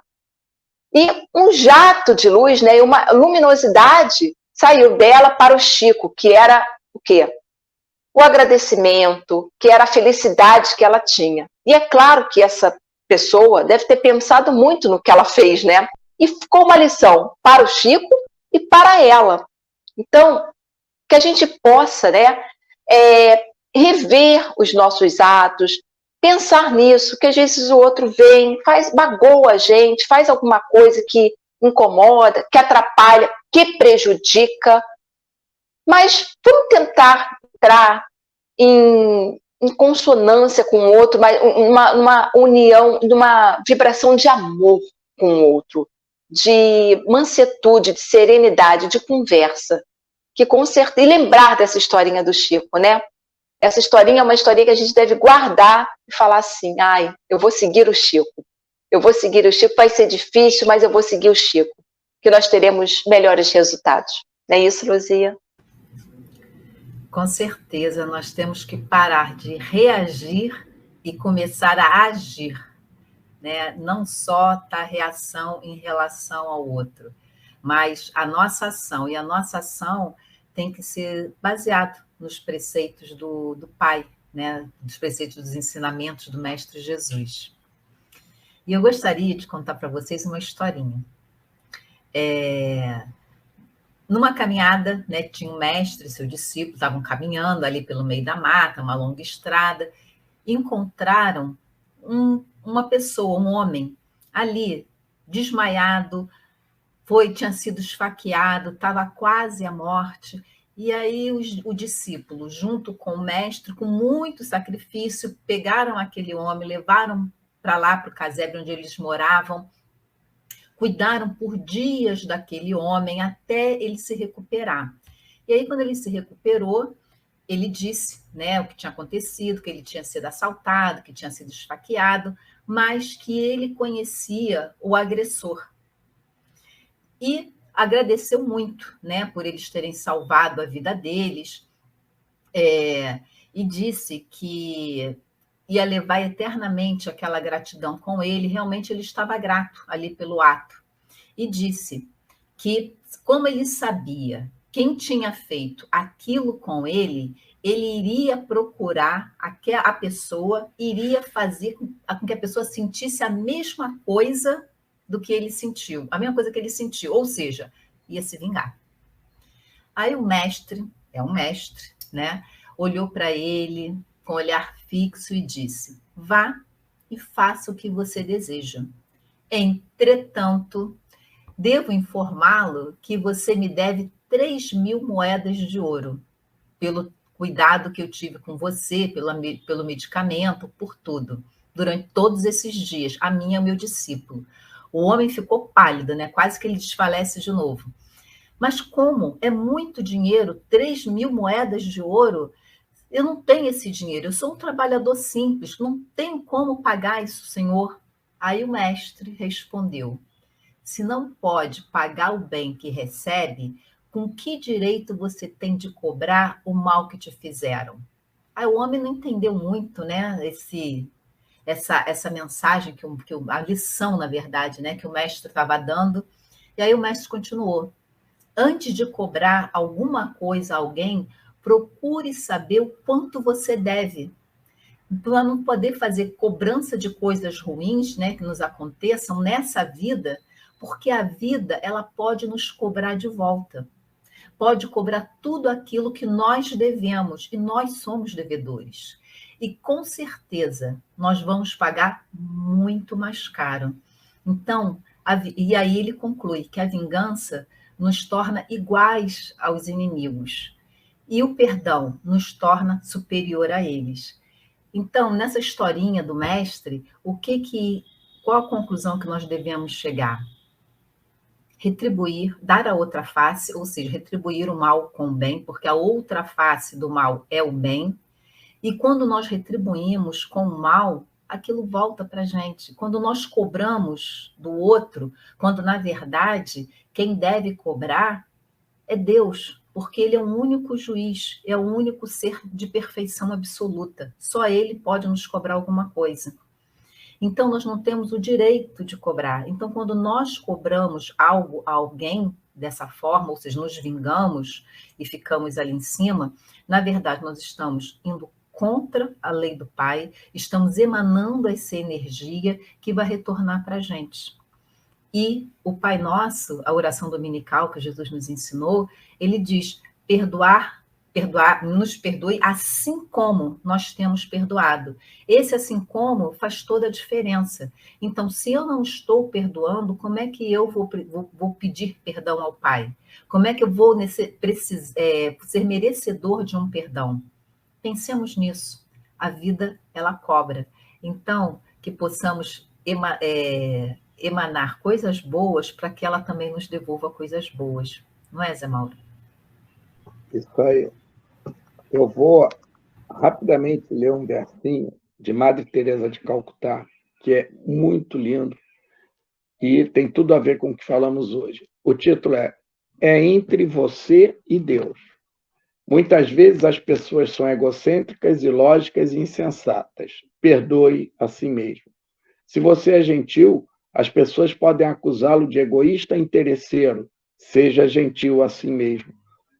e um jato de luz, né, uma luminosidade saiu dela para o Chico, que era o quê? O agradecimento, que era a felicidade que ela tinha. E é claro que essa pessoa deve ter pensado muito no que ela fez, né? E ficou uma lição para o Chico e para ela. Então, que a gente possa, né, rever os nossos atos, pensar nisso, que às vezes o outro vem, magoa a gente, faz alguma coisa que incomoda, que atrapalha, que prejudica, mas vamos tentar entrar em consonância com o outro, uma união, numa vibração de amor com o outro, de mansetude, de serenidade, de conversa, que com certeza, e lembrar dessa historinha do Chico, né? Essa historinha é uma historinha que a gente deve guardar e falar assim, eu vou seguir o Chico. Eu vou seguir o Chico, vai ser difícil, mas eu vou seguir o Chico, que nós teremos melhores resultados. Não é isso, Luzia? Com certeza, nós temos que parar de reagir e começar a agir, né? Não só a reação em relação ao outro, mas a nossa ação. E a nossa ação tem que ser baseada nos preceitos do Pai, né? Dos preceitos dos ensinamentos do Mestre Jesus. E eu gostaria de contar para vocês uma historinha. Numa caminhada, né, tinha um mestre e seu discípulo, estavam caminhando ali pelo meio da mata, uma longa estrada, e encontraram uma pessoa, um homem, ali, desmaiado, tinha sido esfaqueado, estava quase à morte. E aí o discípulo, junto com o mestre, com muito sacrifício, pegaram aquele homem, levaram para lá, para o casebre onde eles moravam, cuidaram por dias daquele homem até ele se recuperar. E aí, quando ele se recuperou, ele disse, né, o que tinha acontecido, que ele tinha sido assaltado, que tinha sido esfaqueado, mas que ele conhecia o agressor. E agradeceu muito, né, por eles terem salvado a vida deles, e disse que ia levar eternamente aquela gratidão com ele. Realmente ele estava grato ali pelo ato. E disse que, como ele sabia quem tinha feito aquilo com ele iria procurar a pessoa, iria fazer com que a pessoa sentisse a mesma coisa do que ele sentiu, a mesma coisa que ele sentiu, ou seja, ia se vingar. Aí o mestre, um mestre, né, olhou para ele com olhar fixo e disse: vá e faça o que você deseja. Entretanto, devo informá-lo que você me deve 3.000 moedas de ouro, pelo cuidado que eu tive com você, pelo medicamento, por tudo. durante todos esses dias, a mim e ao meu discípulo. O homem ficou pálido, né? Quase que ele desfalece de novo. Mas como é muito dinheiro, 3.000 moedas de ouro, eu não tenho esse dinheiro, eu sou um trabalhador simples, não tenho como pagar isso, Senhor. Aí o mestre respondeu: se não pode pagar o bem que recebe, com que direito você tem de cobrar o mal que te fizeram? Aí o homem não entendeu muito, né, essa mensagem, a lição, na verdade, né, que o mestre estava dando. E aí o mestre continuou: antes de cobrar alguma coisa a alguém, procure saber o quanto você deve. Para não poder fazer cobrança de coisas ruins, né, que nos aconteçam nessa vida, porque a vida ela pode nos cobrar de volta. Pode cobrar tudo aquilo que nós devemos, e nós somos devedores. E com certeza nós vamos pagar muito mais caro. Então, e aí ele conclui que a vingança nos torna iguais aos inimigos e o perdão nos torna superior a eles. Então, nessa historinha do mestre, qual a conclusão que nós devemos chegar? Retribuir, dar a outra face, ou seja, retribuir o mal com o bem, porque a outra face do mal é o bem. E quando nós retribuímos com o mal, aquilo volta para a gente. Quando nós cobramos do outro, quando na verdade quem deve cobrar é Deus, porque Ele é o único juiz, é o único ser de perfeição absoluta. Só Ele pode nos cobrar alguma coisa. Então, nós não temos o direito de cobrar. Então, quando nós cobramos algo a alguém dessa forma, ou seja, nos vingamos e ficamos ali em cima, na verdade, nós estamos indo contra a lei do Pai, estamos emanando essa energia que vai retornar para a gente. E o Pai Nosso, a oração dominical que Jesus nos ensinou, ele diz: perdoar, nos perdoe assim como nós temos perdoado. Esse assim como faz toda a diferença. Então, se eu não estou perdoando, como é que eu vou pedir perdão ao Pai? Como é que eu vou ser merecedor de um perdão? Pensemos nisso. A vida, ela cobra. Então, que possamos emanar coisas boas para que ela também nos devolva coisas boas. Não é, Zé Mauro? Isso aí. Eu vou rapidamente ler um versinho de Madre Teresa de Calcutá, que é muito lindo e tem tudo a ver com o que falamos hoje. O título é Entre Você e Deus. Muitas vezes as pessoas são egocêntricas, ilógicas e insensatas. Perdoe a si mesmo. Se você é gentil, as pessoas podem acusá-lo de egoísta e interesseiro. Seja gentil a si mesmo.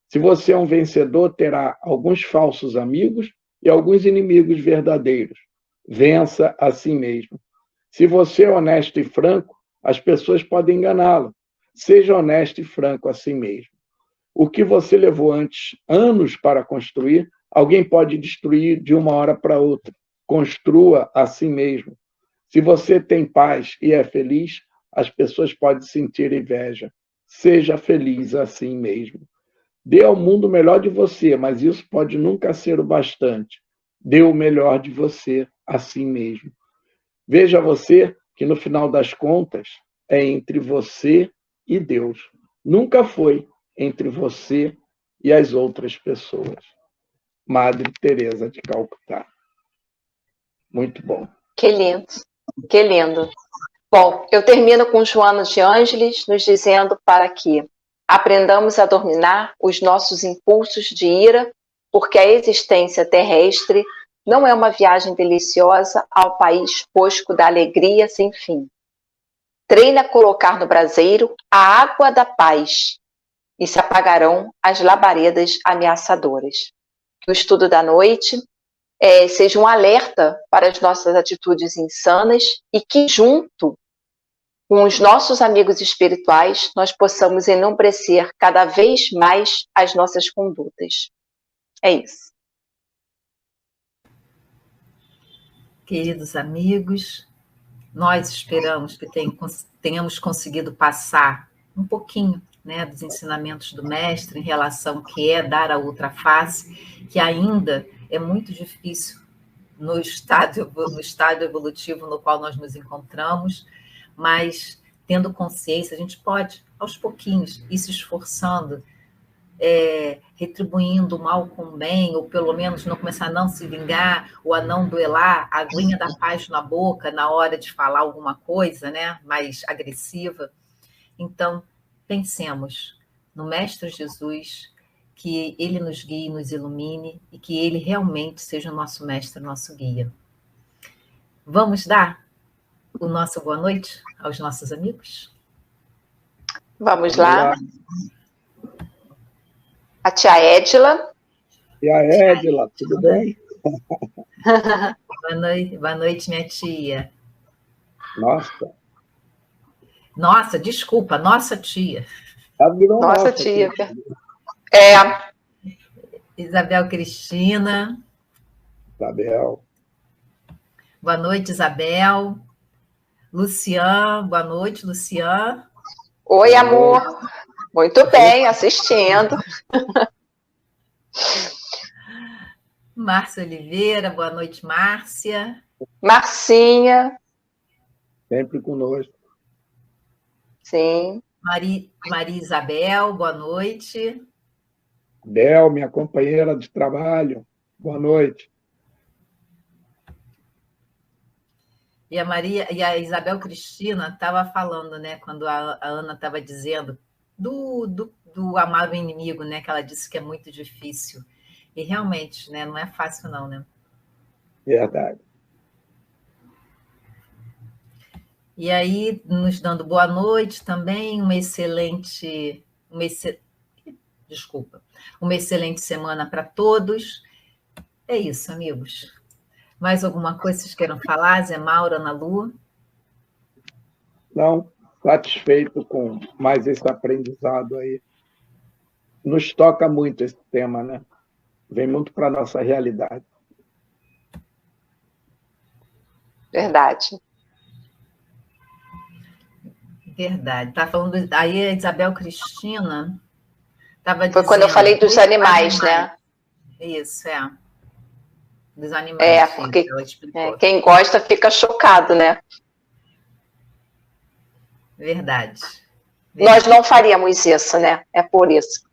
Se você é um vencedor, terá alguns falsos amigos e alguns inimigos verdadeiros. Vença a si mesmo. Se você é honesto e franco, as pessoas podem enganá-lo. Seja honesto e franco a si mesmo. O que você levou anos para construir, alguém pode destruir de uma hora para outra. Construa a si mesmo. Se você tem paz e é feliz, as pessoas podem sentir inveja. Seja feliz assim mesmo. Dê ao mundo o melhor de você, mas isso pode nunca ser o bastante. Dê o melhor de você a si mesmo. Veja você que, no final das contas, é entre você e Deus. Nunca foi entre você e as outras pessoas. Madre Teresa de Calcutá. Muito bom. Que lindo, que lindo. Bom, eu termino com Joana de Ângeles nos dizendo para que aprendamos a dominar os nossos impulsos de ira, porque a existência terrestre não é uma viagem deliciosa ao país fosco da alegria sem fim. Treine a colocar no braseiro a água da paz e se apagarão as labaredas ameaçadoras. Que o estudo da noite seja um alerta para as nossas atitudes insanas e que, junto com os nossos amigos espirituais, nós possamos enobrecer cada vez mais as nossas condutas. É isso. Queridos amigos, nós esperamos que tenhamos conseguido passar um pouquinho, né, dos ensinamentos do mestre em relação ao que é dar a outra face, que ainda é muito difícil no estado evolutivo no qual nós nos encontramos, mas tendo consciência, a gente pode, aos pouquinhos, ir se esforçando, retribuindo o mal com o bem, ou pelo menos não começar a não se vingar, ou a não duelar, a aguinha da paz na boca na hora de falar alguma coisa, né, mais agressiva. Então, pensemos no Mestre Jesus, que ele nos guie, nos ilumine e que ele realmente seja o nosso mestre, nosso guia. Vamos dar o nosso boa noite aos nossos amigos? Vamos lá. A tia Edila. E a Edila, tudo bem? Boa noite, minha tia. Nossa, desculpa, nossa tia. Nossa tia. Isabel Cristina. Isabel. Boa noite, Isabel. Lucian, boa noite, Lucian. Oi, amor. Muito bem, assistindo. Márcia Oliveira, boa noite, Márcia. Marcinha. Sempre conosco. Sim. Maria Isabel, boa noite. Bel, minha companheira de trabalho, boa noite. E a Isabel Cristina estava falando, né, quando a Ana estava dizendo do amar o inimigo, né, que ela disse que é muito difícil. E realmente, né, não é fácil não, né? Verdade. E aí, nos dando boa noite também, uma excelente semana para todos. É isso, amigos. Mais alguma coisa que vocês queiram falar, Zé Mauro, Ana Lu? Não, satisfeito com mais esse aprendizado aí. Nos toca muito esse tema, né? Vem muito para a nossa realidade. Verdade. Verdade. Tá falando aí a Isabel Cristina estava dizendo. Foi quando eu falei dos animais, né? Isso, dos animais. Porque quem gosta fica chocado, né? Verdade. Nós não faríamos isso, né? É por isso.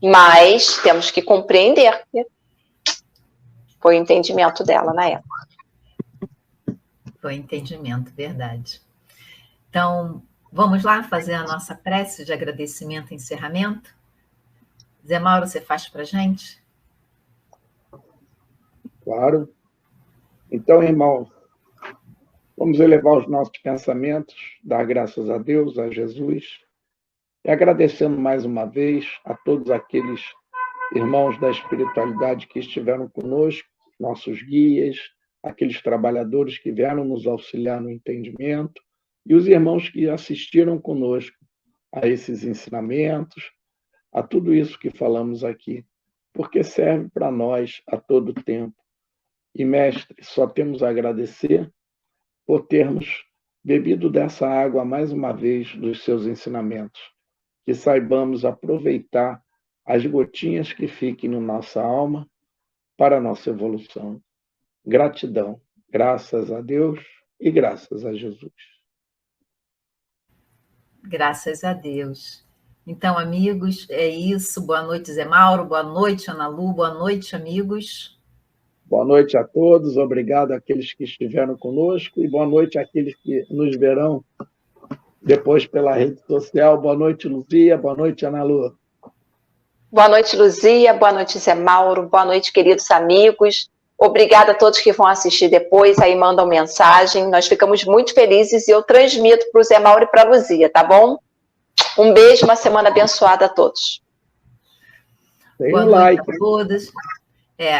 Mas temos que compreender. Foi o entendimento dela na época. Foi entendimento, verdade. Então, vamos lá fazer a nossa prece de agradecimento e encerramento? Zé Mauro, você faz para a gente? Claro. Então, irmãos, vamos elevar os nossos pensamentos, dar graças a Deus, a Jesus, e agradecendo mais uma vez a todos aqueles irmãos da espiritualidade que estiveram conosco, nossos guias, aqueles trabalhadores que vieram nos auxiliar no entendimento, e os irmãos que assistiram conosco a esses ensinamentos, a tudo isso que falamos aqui, porque serve para nós a todo tempo. E, mestre, só temos a agradecer por termos bebido dessa água mais uma vez dos seus ensinamentos, que saibamos aproveitar as gotinhas que fiquem na nossa alma para a nossa evolução. Gratidão, graças a Deus e graças a Jesus. Graças a Deus. Então, amigos, é isso. Boa noite, Zé Mauro. Boa noite, Ana Lu. Boa noite, amigos. Boa noite a todos. Obrigado àqueles que estiveram conosco e boa noite àqueles que nos verão depois pela rede social. Boa noite, Luzia. Boa noite, Ana Lu. Boa noite, Luzia. Boa noite, Zé Mauro. Boa noite, queridos amigos. Obrigada a todos que vão assistir depois, aí mandam mensagem. Nós ficamos muito felizes e eu transmito para o Zé Mauro e para a Luzia, tá bom? Um beijo, uma semana abençoada a todos. Boa noite a todos.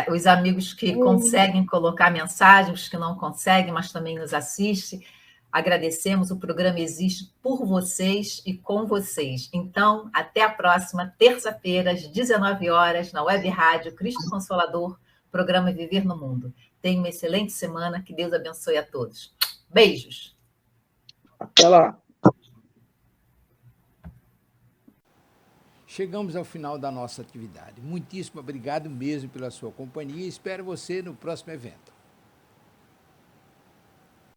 Os amigos que conseguem colocar mensagens, que não conseguem, mas também nos assistem. Agradecemos, o programa existe por vocês e com vocês. Então, até a próxima terça-feira, às 19 horas, na Web Rádio Cristo Consolador, programa Viver no Mundo. Tenha uma excelente semana, que Deus abençoe a todos. Beijos. Até lá. Chegamos ao final da nossa atividade. Muitíssimo obrigado mesmo pela sua companhia e espero você no próximo evento.